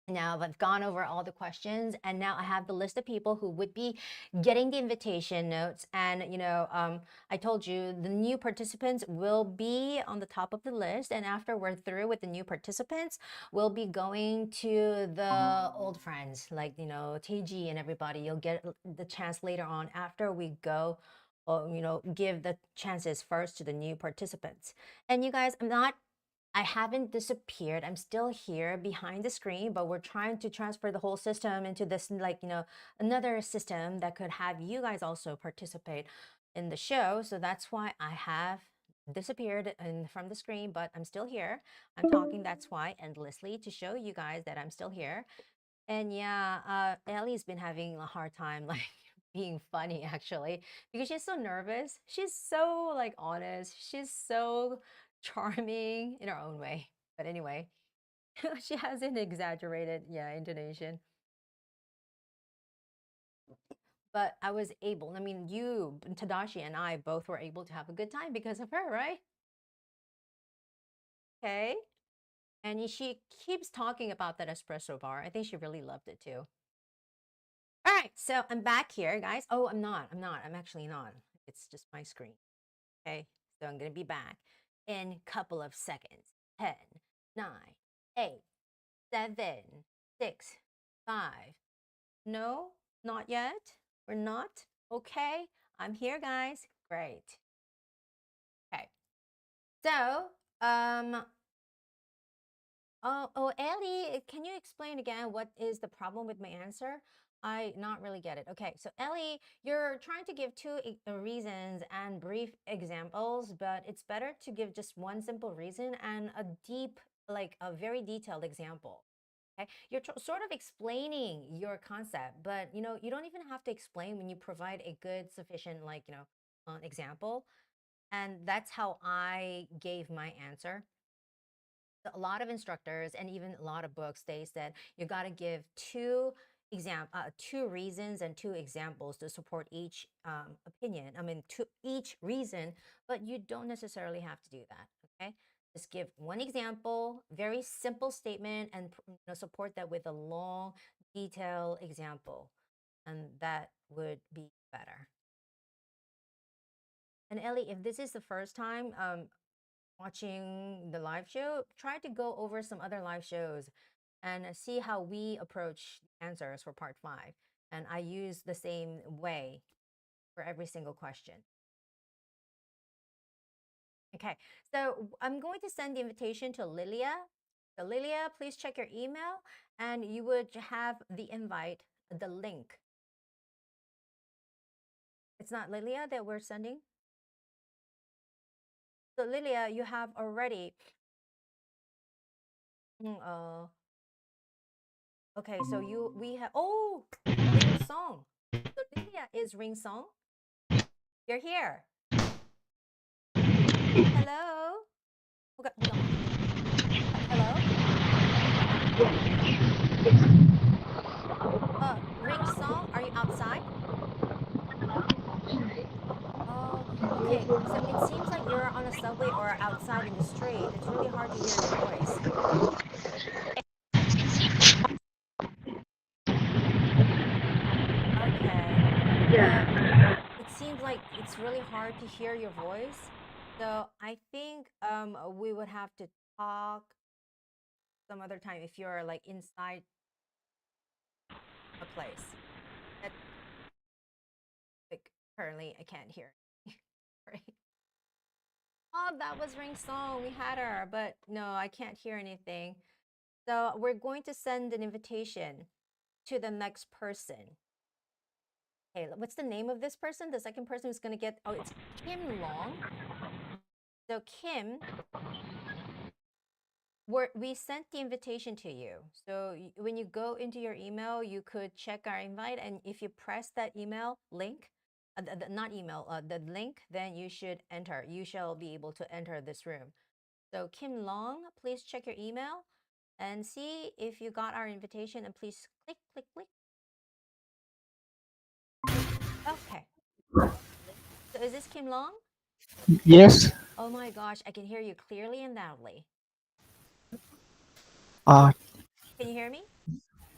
Now I've gone over all the questions and now I have the list of people who would be getting the invitation notes. And, I told you the new participants will be on the top of the list. And after we're through with the new participants, we'll be going to the old friends like, TG and everybody. You'll get the chance later on after we go, give the chances first to the new participants. And you guys, I haven't disappeared. I'm still here behind the screen, but we're trying to transfer the whole system into this, like, another system that could have you guys also participate in the show. So that's why I have disappeared from the screen, but I'm still here. I'm talking, that's why, endlessly to show you guys that I'm still here. And yeah, Ellie's been having a hard time, like, being funny actually, because she's so nervous. She's so like honest. She's so charming in her own way. But anyway, she has an exaggerated, intonation. But I was able, I mean, you, Tadashi, and I both were able to have a good time because of her, right? Okay. And she keeps talking about that espresso bar. I think she really loved it too. All right, so I'm back here, guys. Oh, I'm not. I'm actually not. It's just my screen. Okay, so I'm going to be back in a couple of seconds. 10, 9, 8, 7, 6, 5. No, not yet. We're not. Okay, I'm here, guys. Great. Okay, so, Ellie, can you explain again what is the problem with my answer? I not really get it. Okay, so Ellie, you're trying to give two reasons and brief examples, but it's better to give just one simple reason and a deep, like a very detailed example. Okay, you're sort of explaining your concept, but you don't even have to explain when you provide a good, sufficient, like, example. And that's how I gave my answer. A lot of instructors and even a lot of books, they said you got to give two reasons and two examples to support each opinion. I mean, to each reason, but you don't necessarily have to do that. Okay, just give one example, very simple statement, and support that with a long, detailed example, and that would be better. And Ellie, if this is the first time watching the live show, try to go over some other live shows and see how we approach answers for part 5. And I use the same way for every single question. Okay, so I'm going to send the invitation to Lilia. So Lilia, please check your email and you would have the invite, the link. It's not Lilia that we're sending? So Lilia, you have already okay, so we have Ring Song. So Lilia is Ring Song. You're here. Hello. Okay, hold on. Hello. Ring Song, are you outside? Oh, okay. So it seems like you're on a subway or outside in the street. It's really hard to hear your voice. Okay. It seems like it's really hard to hear your voice. So I think we would have to talk some other time if you're like inside. a place. That, like, currently, I can't hear. Right? Oh, that was Ring's song. We had her, but no, I can't hear anything. So we're going to send an invitation to the next person. Okay, what's the name of this person? The second person who's going to get, oh, it's Kim Long. So Kim, we sent the invitation to you. So when you go into your email, you could check our invite. And if you press that email link, not email, the link, then you should enter. You shall be able to enter this room. So Kim Long, please check your email and see if you got our invitation. And please click, click, click. Okay. So is this Kim Long? Yes. Oh my gosh, I can hear you clearly and loudly. Uh, Can you hear me?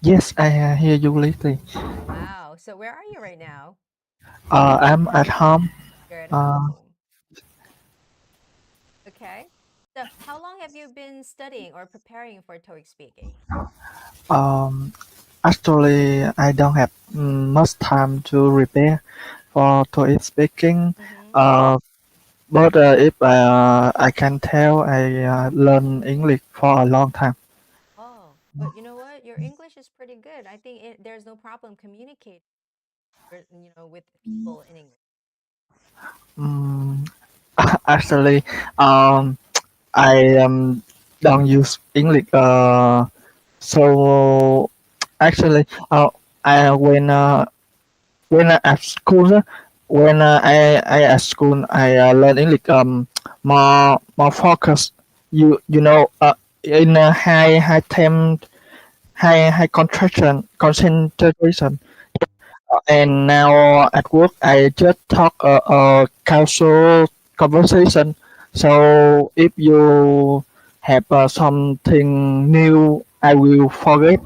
yes, I hear you clearly. Wow. So where are you right now? I'm at home. You're at Uh, home. Okay. So how long have you been studying or preparing for TOEIC speaking? um, Actually, I don't have much time to prepare for TOEIC speaking. Mm-hmm. But if I can tell, I learn English for a long time. Oh, but you know what? Your English is pretty good. I think there's no problem communicating, with people in English. Mm, Actually, I don't use English. So actually, I when I at school, when I at school, I learn English more focus. You know in a high temp high concentration. And now at work, I just talk casual conversation. So if you have something new, I will forget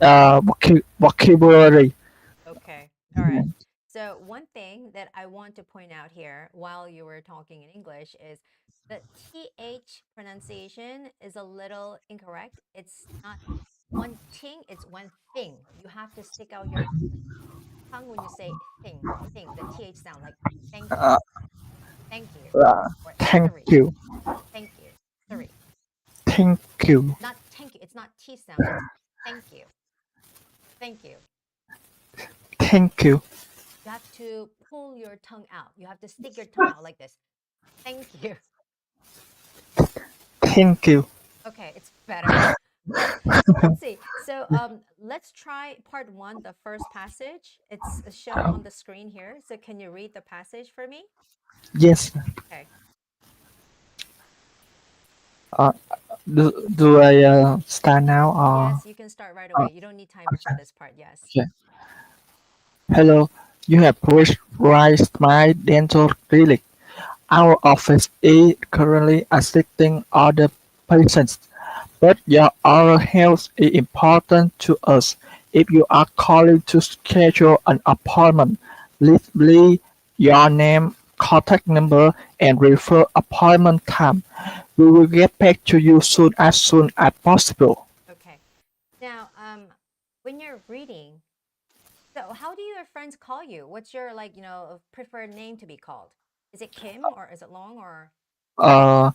vocabulary. Okay. All right. So one thing that I want to point out here while you were talking in English is the TH pronunciation is a little incorrect. It's not one ting, it's one thing. You have to stick out your tongue when you say thing, the TH sound like thank you, Uh, thank you, or Thank three, you, thank you, three. thank you, Not thank you, it's not T sound, it's thank you, thank you. thank you, You have to pull your tongue out. You have to stick your tongue out like this. Thank you. thank you. Okay, it's better. Let's see. So let's try part one, the first passage. It's shown on the screen here. So can you read the passage for me? Yes. Okay. Uh, do I start now? Yes, you can start right away. You don't need timer for this part. Yes. Okay. Hello, you have reached right my dental clinic. Our office is currently assisting other patients, but your oral health is important to us. If you are calling to schedule an appointment, please leave your name, contact number, and refer appointment time. We will get back to you soon as possible. Okay. Now, when you're reading, so how do your friends call you? What's your preferred name to be called? Is it Kim or is it Long or Uh,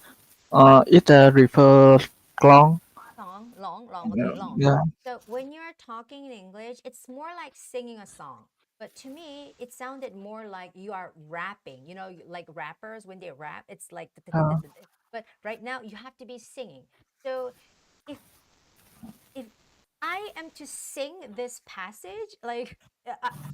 it refers long. Long? Long, Long. Okay, Long. Yeah. So when you're talking in English, it's more like singing a song. But to me, it sounded more like you are rapping. Like rappers when they rap, it's like. Uh, But right now, you have to be singing. So if if I am to sing this passage, like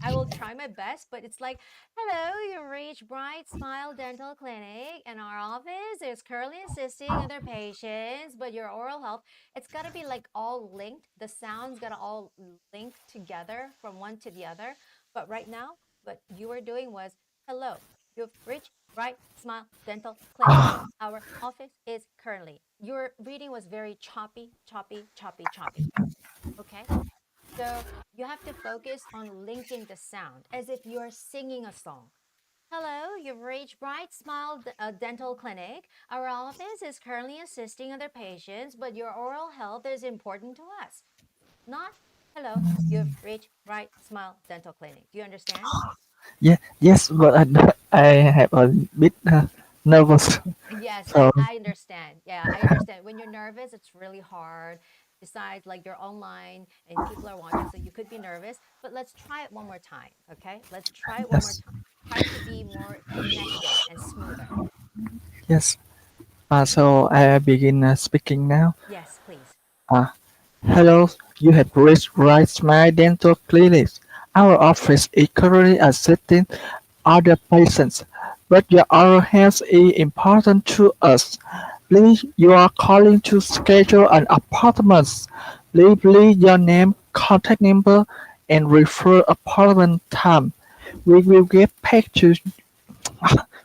I will try my best, but it's like, hello, you reach Bright Smile Dental Clinic, and our office is currently assisting other patients, but your oral health, it's got to be like all linked. The sounds got to all link together from one to the other. But right now, what you were doing was, hello, you've reached Bright Smile Dental Clinic. Our office is currently. Your reading was very choppy, choppy, choppy, choppy. Okay. So you have to focus on linking the sound as if you're singing a song. Hello, you've reached Bright Smile Dental Clinic. Our office is currently assisting other patients, but your oral health is important to us. Not Hello, you've reached Bright Smile Dental Clinic. Do you understand? Yeah, yes, but I have a bit nervous. Yes, So I understand. Yeah, I understand. When you're nervous, it's really hard. Besides, like you're online and people are watching, so you could be nervous. But let's try it one more time, okay? Let's try it one more yes, time. Try to be more connected and smoother. yes. So I begin speaking now. Yes, please. Uh, Hello, you have reached Right Smile Dental Clinic. Our office is currently assisting other patients, but your oral health is important to us. Please, you are calling to schedule an appointment. Please leave your name, contact number, and refer appointment time. We will get back to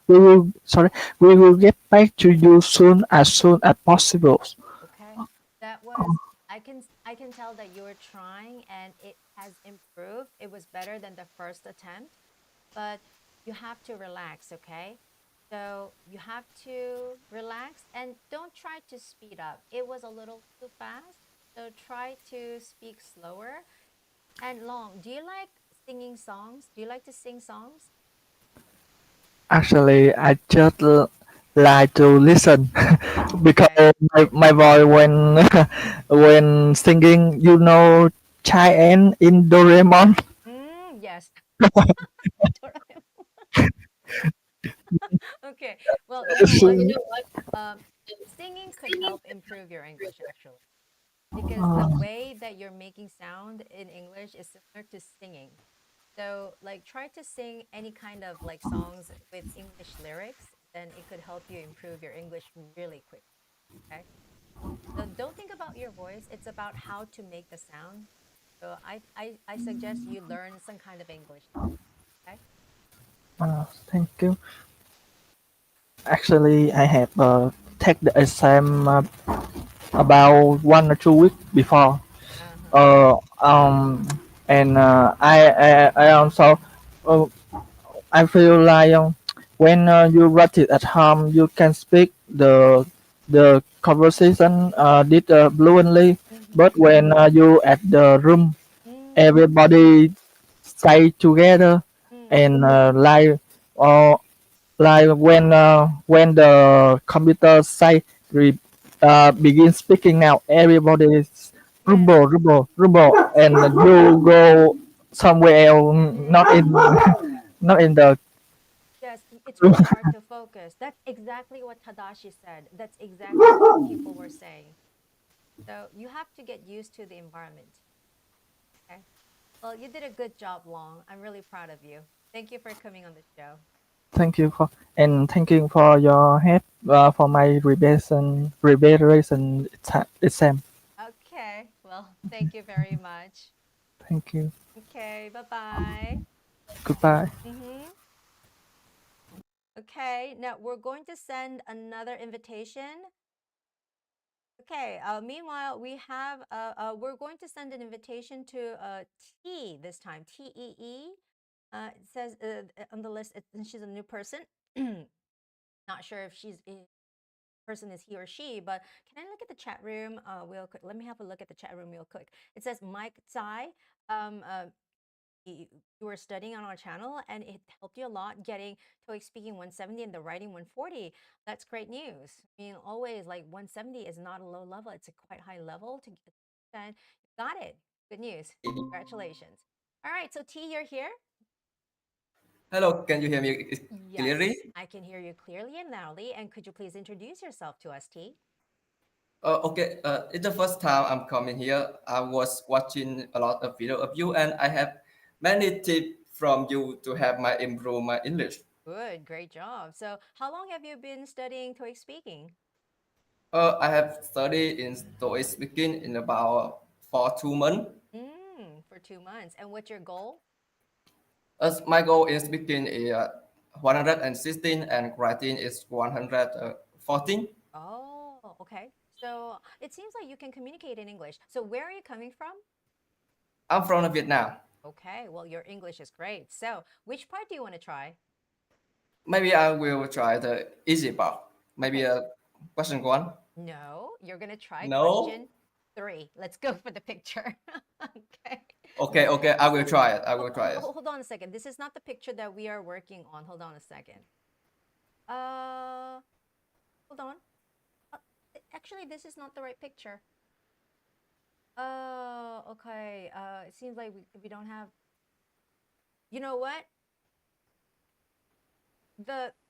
we will sorry we will get back to you soon as possible. Okay. That was I can tell that you were trying and it has improved. It was better than the first attempt, but you have to relax, okay? So you have to relax and don't try to speed up. It was a little too fast. So try to speak slower and long. Do you like singing songs? Do you like to sing songs? Actually, I just like to listen Okay. because my voice when when singing, Chai in Doraemon. Yes. Okay. Well, you know what? Um, Singing could help improve your English actually, because the way that you're making sound in English is similar to singing. So, like, try to sing any kind of like songs with English lyrics, then it could help you improve your English really quick. Okay. So don't think about your voice. It's about how to make the sound. So I suggest you learn some kind of English song. Okay. Thank you. Actually, I have take the exam about 1 or 2 weeks before. Uh-huh. Uh, um, and I also uh, I feel like when you write it at home, you can speak the conversation did fluently. But Mm-hmm. when you at the room, Mm, everybody say together mm. and uh, like when the computer say begin speaking now, everybody is Yes. rumble, and you go somewhere else, not in the Yes, it's really hard to focus. That's exactly what Tadashi said. That's exactly what people were saying. So you have to get used to the environment. Okay. Well, you did a good job, Long. I'm really proud of you. Thank you for coming on the show. thank you for your help for my revision exam. Okay. Well, thank you very much. Thank you. Okay. Bye bye. Goodbye. Mm-hmm. Okay. Now we're going to send another invitation. Okay. Meanwhile, we're going to send an invitation to T this time. TEE. It says on the list, and she's a new person. Not sure if person is he or she, but can I look at the chat room real quick? Let me have a look at the chat room real quick. It says Mike Tsai. Um, uh, you were studying on our channel and it helped you a lot getting TOEIC speaking 170 and the writing 140. That's great news. I mean, always like 170 is not a low level, it's a quite high level to get, and you got it. Good news. Congratulations. All right, so T, you're here. Hello, can you hear me clearly? Yes, I can hear you clearly and loudly. And could you please introduce yourself to us, T? Okay, it's the first time I'm coming here. I was watching a lot of video of you, and I have many tips from you to help my improve my English. Good, great job. So, how long have you been studying TOEIC speaking? I have studied in TOEIC speaking in about for 2 months. For 2 months. And what's your goal? As my goal in speaking is 116 and writing is 114. Oh, okay. So, it seems like you can communicate in English. So, where are you coming from? I'm from Vietnam. Okay, well, your English is great. So, which part do you want to try? Maybe I will try the easy part. Maybe Okay. a question one. No, you're going to try No. question. 3. Let's go for the picture. Okay. Okay, I will try it. I will try it. Hold on a second. This is not the picture that we are working on. Hold on a second. Hold on. Actually, this is not the right picture. Okay. It seems like we don't have. You know what?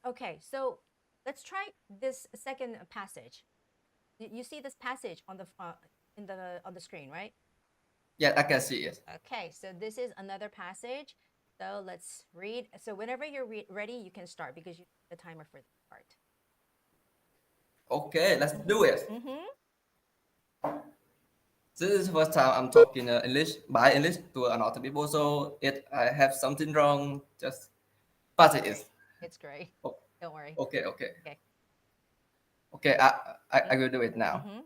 Okay. So let's try this second passage. You see this passage on the on the screen, right? Yeah, I can see it. Okay. So this is another passage. So let's read. So whenever you're ready, you can start because you need the timer for the start. Okay, let's do it. Mm-hmm. This is the first time I'm talking English to another people, so if I have something wrong, just pass it. It's great. Oh, Don't worry. okay. Okay. I will do it now. Mm-hmm.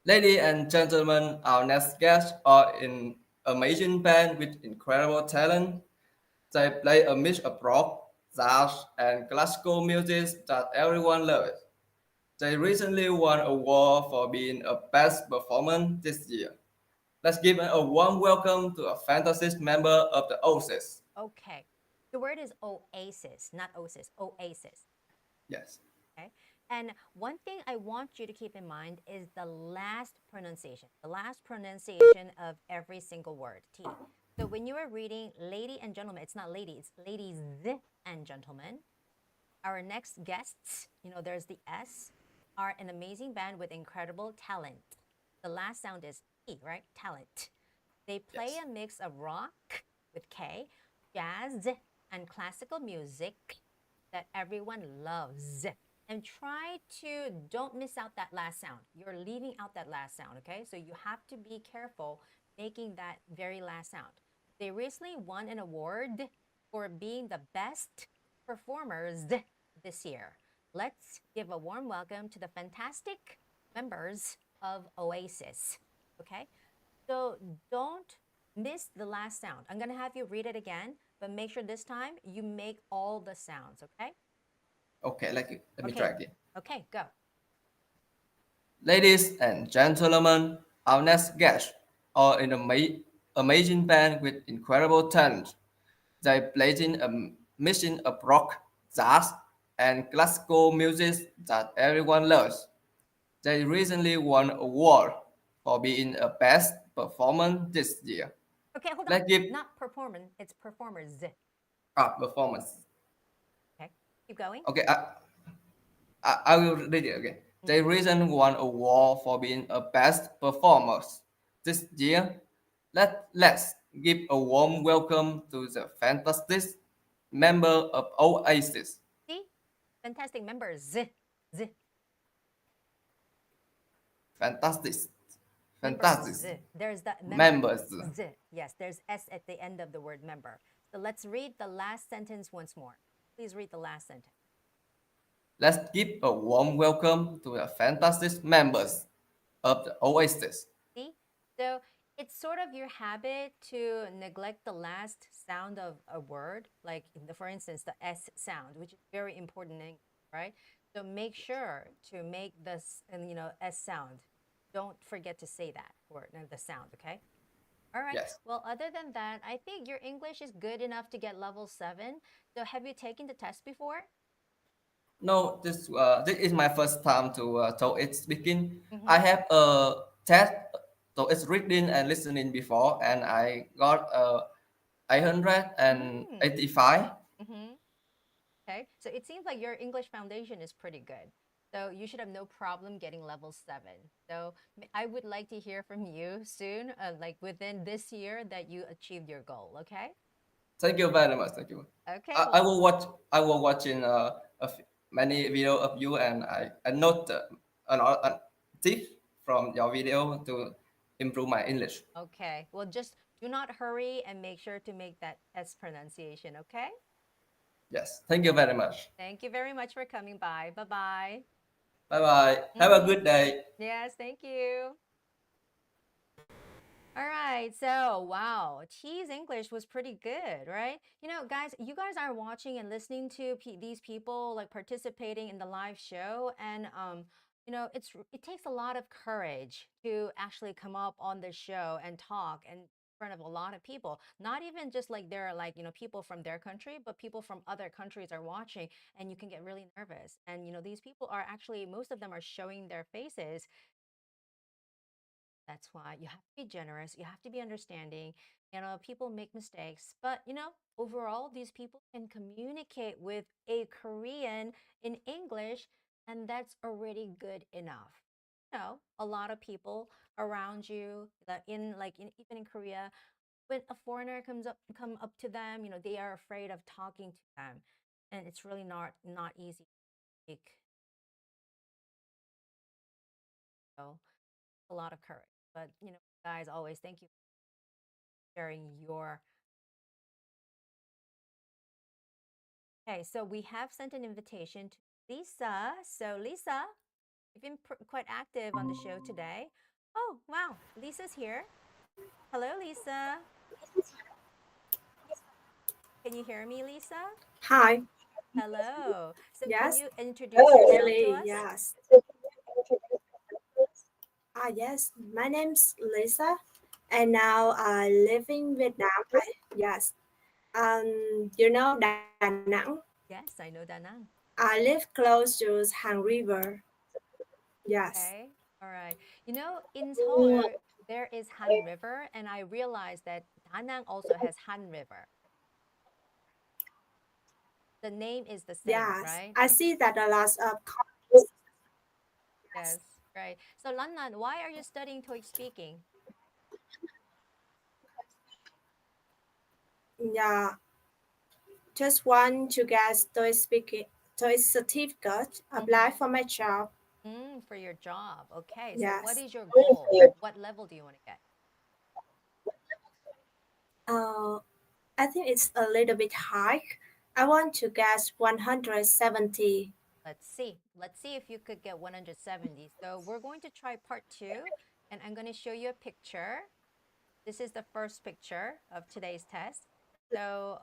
Ladies and gentlemen, our next guests are an amazing band with incredible talent. They play a mix of rock, jazz, and classical music that everyone loves. They recently won an award for being a best performance this year. Let's give a warm welcome to a fantastic member of the Oasis. Okay. The word is oasis, not oasis. Oasis. Yes. Okay. And one thing I want you to keep in mind is the last pronunciation. The last pronunciation of every single word. T. So when you are reading lady and gentlemen, it's not lady, it's ladies and gentlemen. Our next guests, there's the S, are an amazing band with incredible talent. The last sound is T, right? Talent. They play Yes. a mix of rock with K, jazz, and classical music that everyone loves. And try to don't miss out that last sound. You're leaving out that last sound, okay? So you have to be careful making that very last sound. They recently won an award for being the best performers this year. Let's give a warm welcome to the fantastic members of Oasis, okay? So don't miss the last sound. I'm going to have you read it again, but make sure this time you make all the sounds, okay? Okay, let me Okay. try again. Okay, go. Ladies and gentlemen, our next guests are an amazing band with incredible talent. They play in a mixing of rock, jazz, and classical music that everyone loves. They recently won an award for being a best performance this year. Okay, hold on. Let's give Not performance, it's performers. performance. Okay, keep going. Okay, I will read it again. They recently won an award for being a best performers this year. Let's give a warm welcome to the fantastic member of Oasis. See? Fantastic members. Z. Fantastic. Members. There's the Members. Z. Yes, there's S at the end of the word member. So let's read the last sentence once more. Please read the last sentence. Let's give a warm welcome to the fantastic members of the Oasis. See? So it's sort of your habit to neglect the last sound of a word, like for instance, the S sound, which is very important, right? So make sure to make this, S sound. Don't forget to say that word, the sound, okay? All right. Yes. Well, other than that, I think your English is good enough to get level 7. So have you taken the test before? No, this is my first time to TOEIC speaking. Mhm. I have a test TOEIC reading and listening before, and I got 885. Mm-hmm. Okay. So it seems like your English foundation is pretty good. So you should have no problem getting level 7. So I would like to hear from you soon, like within this year that you achieved your goal. Okay. Thank you very much. Thank you. Okay. I will watch. I will watching many video of you, and I note a tip from your video to improve my English. Okay. Well, just do not hurry and make sure to make that S pronunciation. Okay. Yes. Thank you very much. Thank you very much for coming by. Bye-bye. Bye bye. Have a good day. Yes, thank you. All right, so wow, T's English was pretty good, right? Guys, you guys are watching and listening to these people like participating in the live show, and it takes a lot of courage to actually come up on the show and talk and in front of a lot of people. Not even just like they're like, people from their country, but people from other countries are watching and you can get really nervous. And these people are actually, most of them are showing their faces. That's why you have to be generous, you have to be understanding. People make mistakes, but overall, these people can communicate with a Korean in English, and that's already good enough. A lot of people around you that even in Korea, when a foreigner come up to them, they are afraid of talking to them, and it's really not easy to speak. So a lot of courage. But guys, always thank you for sharing your. Okay, so we have sent an invitation to Lisa. So Lisa, you've been quite active on the show today. Oh, wow. Lisa's here. Hello, Lisa. Can you hear me, Lisa? Hi. Hello. So can Yes. you introduce yourself to Really? us? Yes. Yes. My name's Lisa, and now I live in Vietnam. Yes. Da Nẵng. Yes, I know Da Nang. I live close to Han River. Yes. Okay. All right. In Seoul, there is Han River, and I realized that Da Nang also has Han River. The name is the same, Yes. right? I see that a lot of comments. Yes, right. So Lanlan, why are you studying TOEIC speaking? Yeah. Just want to get TOEIC certificate. Apply for my job. For your job. Okay. So what Yes. is your goal? What level do you want to get? Uh, I think it's a little bit high. I want to get 170. Let's see. Let's see if you could get 170. So we're going to try part 2, and I'm going to show you a picture. This is the first picture of today's test. So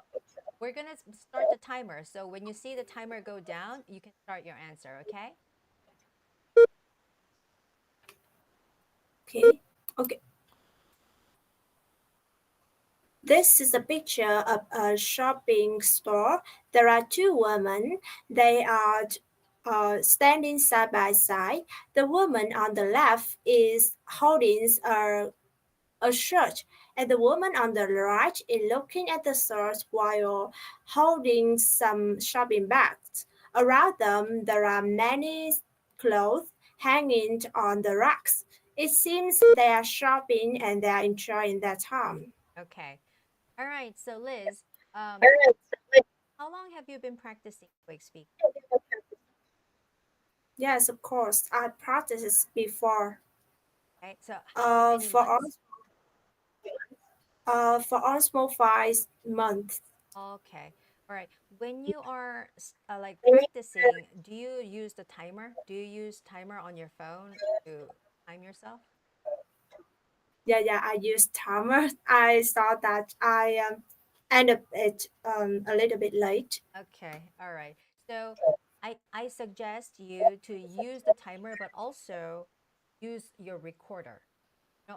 we're going to start the timer. So when you see the timer go down, you can start your answer, okay? Okay. Okay. This is a picture of a shopping store. There are two women. They are standing side by side. The woman on the left is holding a shirt, and the woman on the right is looking at the shirt while holding some shopping bags. Around them, there are many clothes hanging on the racks. It seems they are shopping and they are enjoying their time. Okay. All right. So Liz, how long have you been practicing TOEIC speaking? Yes, of course. I practiced before. Okay. So how Uh, many for months? almost, for almost 5 months. Okay. All right. When you are like practicing, do you use the timer? Do you use timer on your phone to time yourself? Yeah. I used timer. I saw that I ended it a little bit late. Okay. All right. So I suggest you to use the timer, but also use your recorder.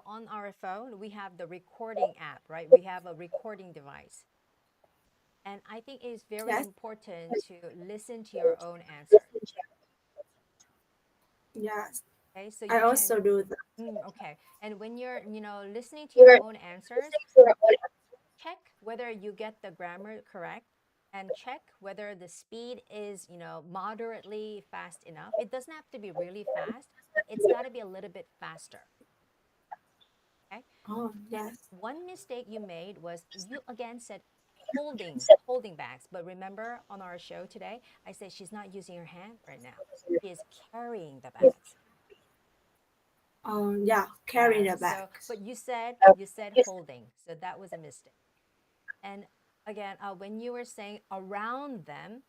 On our phone, we have the recording app, right? We have a recording device. And I think it's very Yes. important to listen to your own answer. Yes. Okay, so I you can, also do that. okay. And when you're, listening to your own answers, check whether you get the grammar correct and check whether the speed is, moderately fast enough. It doesn't have to be really fast, but it's got to be a little bit faster. Okay. Oh, And yes. one mistake you made was you again said holding bags. But remember on our show today, I said she's not using her hand right now. She is carrying the bags. Yeah, carrying a bag. So, but you said holding, so that was a mistake. And again, when you were saying around them,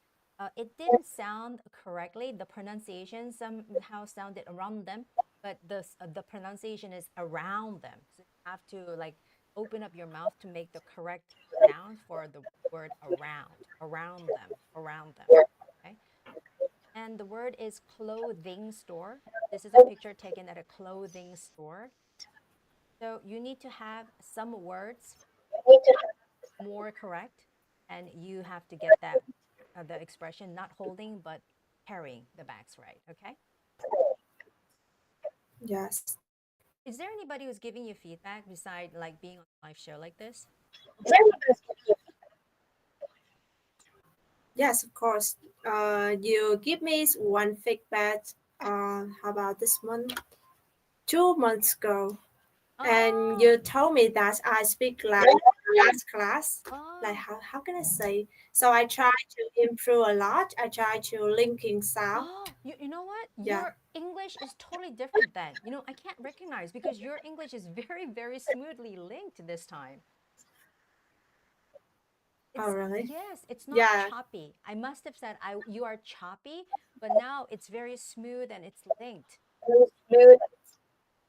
it didn't sound correctly. The pronunciation somehow sounded around them, but the pronunciation is around them. So you have to like open up your mouth to make the correct sound for the word around them, around them. Okay. And the word is clothing store. This is a picture taken at a clothing store. So you need to have some words more correct, and you have to get that the expression not holding but carrying the bags right. Okay. Yes. Is there anybody who's giving you feedback beside like being on a live show like this? Yes, of course. You give me one feedback. How about this month? 2 months ago, and you told me that I speak like last class. Like how can I say? So I try to improve a lot. I try to linking sound. You know what? Yeah. Your English is totally different then. You know, I can't recognize because your English is very, very smoothly linked this time. Oh, really? Yes, it's not Yeah. choppy. I must have said you are choppy, but now it's very smooth and it's linked.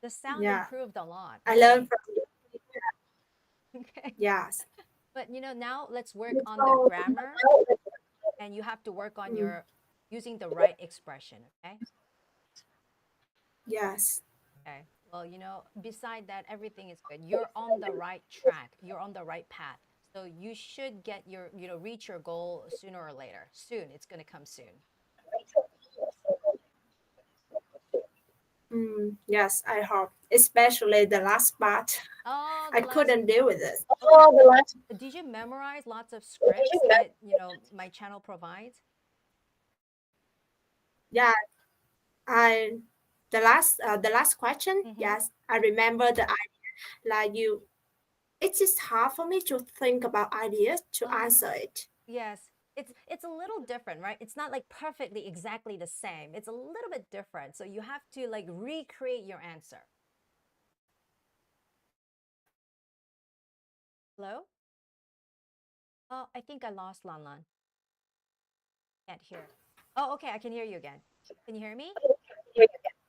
The sound Yeah. improved a lot. I Really. learned from you. Okay. Yes. But you know, now let's work on the grammar, and you have to work on your using the right expression, okay? Yes. Okay. Well, you know, beside that, everything is good. You're on the right track. You're on the right path. So you should get your, you know, reach your goal sooner or later. Soon. It's going to come soon. Yes, I hope. Especially the last part. Oh, I the last. couldn't deal with it. Okay. Did you memorize lots of scripts that, you know, my channel provides? Yeah. I the last question. Yes, I remember the idea. Like you, it is hard for me to think about ideas to answer it. Yes. It's a little different, right? It's not like perfectly exactly the same. It's a little bit different. So you have to like recreate your answer. Hello? Oh, I think I lost Lan Lan. Can't hear. Oh, okay, I can hear you again. Can you hear me?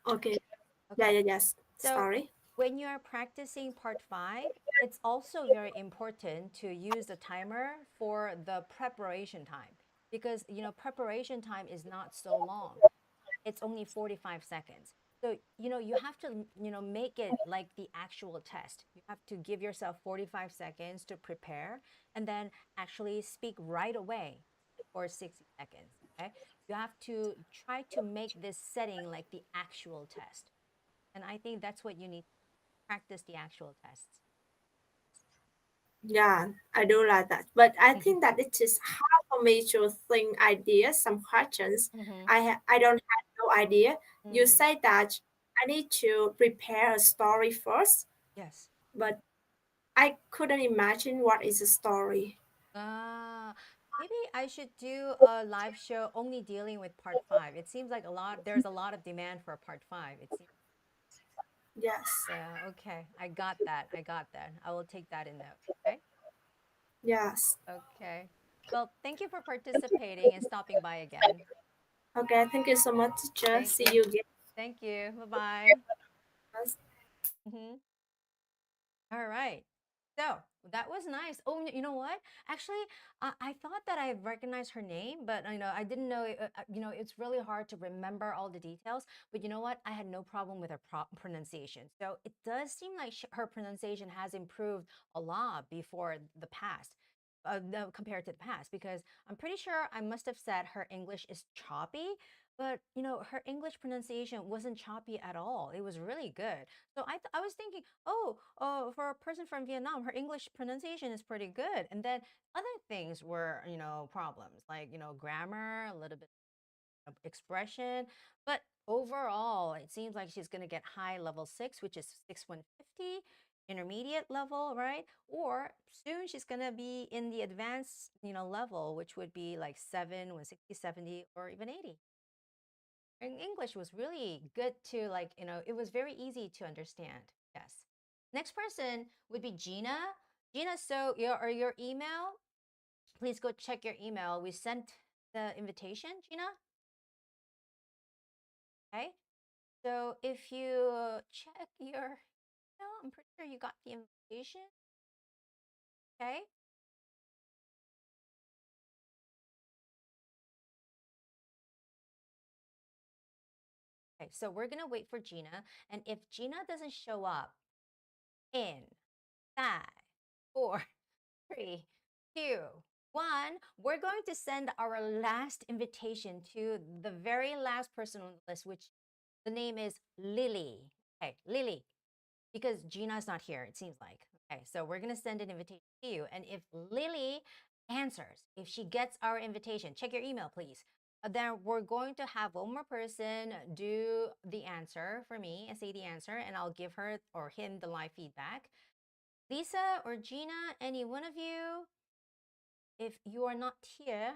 Okay. Okay. Yes. So Sorry. when you're practicing part 5, it's also very important to use the timer for the preparation time because, you know, preparation time is not so long. It's only 45 seconds. So, you know, you have to, you know, make it like the actual test. You have to give yourself 45 seconds to prepare and then actually speak right away for 60 seconds. Okay. You have to try to make this setting like the actual test. And I think that's what you need to practice the actual tests. Yeah, I do like that. But I think that it is hard for me to think ideas, some questions. I don't have no idea. You say that I need to prepare a story first, Yes. but I couldn't imagine what is a story. Maybe I should do a live show only dealing with part 5. It seems like there's a lot of demand for part 5. It seems. Yes. Yeah, okay. I got that. I got that. I will take that in note. Okay. Yes. Okay. Well, thank you for participating and stopping by again. Okay, thank you so much, teacher. Thank See you. you again. Thank you. Bye-bye. All right. So that was nice. Oh, you know what? Actually, I thought that I recognized her name, but you know, I didn't know. You know, it's really hard to remember all the details. But you know what? I had no problem with her pronunciation. So it does seem like her pronunciation has improved a lot before the past. Compared to the past, because I'm pretty sure I must have said her English is choppy, but you know, her English pronunciation wasn't choppy at all. It was really good. So I was thinking, oh, for a person from Vietnam, her English pronunciation is pretty good. And then other things were, you know, problems like, you know, grammar, a little bit of expression. But overall, it seems like she's going to get high level 6, which is 6150, intermediate level, right? Or soon she's going to be in the advanced, you know, level, which would be like 7, 160, 70, or even 80. And English was really good to like, you know, it was very easy to understand. Yes. Next person would be Gina. Gina, so your email, please go check your email. We sent the invitation, Gina. Okay. So if you check your email, I'm pretty sure you got the invitation. Okay. Okay, so we're going to wait for Gina. And if Gina doesn't show up in 5, 4, 3, 2, 1, we're going to send our last invitation to the very last person on the list, which the name is Lily. Okay, Lily, because Gina's not here, it seems like. Okay, so we're going to send an invitation to you. And if Lily answers, if she gets our invitation, check your email, please. Then we're going to have one more person do the answer for me, say the answer, and I'll give her or him the live feedback. Lisa or Gina, any one of you, if you are not here,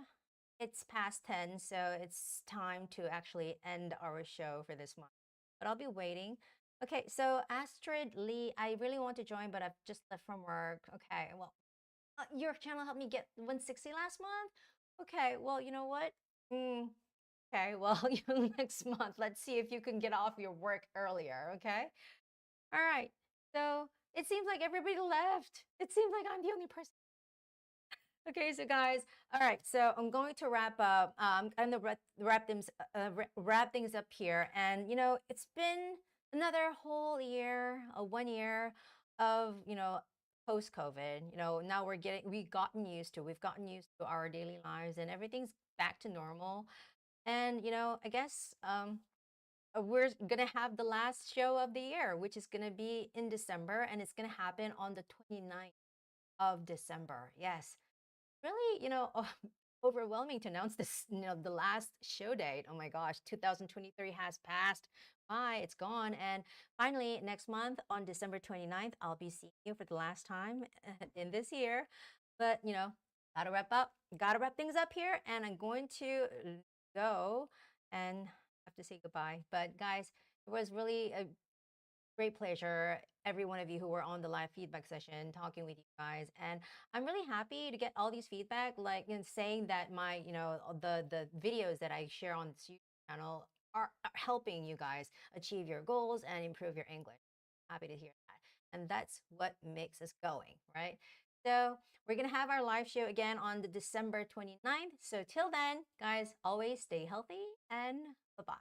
it's past 10, so it's time to actually end our show for this month. But I'll be waiting. Okay, so Astrid Lee, I really want to join, but I've just left from work. Okay, well, your channel helped me get 160 last month. Okay, well, you know what? Okay, well, next month, let's see if you can get off your work earlier, okay? All right, so it seems like everybody left. It seems like I'm the only person. Okay, so guys, all right, so I'm going to wrap up. I'm going to wrap things up here. And, it's been another whole year, 1 year of, post-COVID. Now we've gotten used to our daily lives and everything's back to normal. And, I guess we're going to have the last show of the year, which is going to be in December, and it's going to happen on the 29th of December. Yes. Really, overwhelming to announce this, the last show date. Oh my gosh, 2023 has passed by, it's gone. And finally, next month on December 29th, I'll be seeing you for the last time in this year. But, gotta wrap things up here. And I'm going to go and have to say goodbye. But guys, it was really a great pleasure, every one of you who were on the live feedback session, talking with you guys. And I'm really happy to get all these feedback, like saying that my, the videos that I share on this YouTube channel are helping you guys achieve your goals and improve your English. Happy to hear that. And that's what makes us going, right? So we're going to have our live show again on the December 29th. So till then, guys, always stay healthy and bye-bye.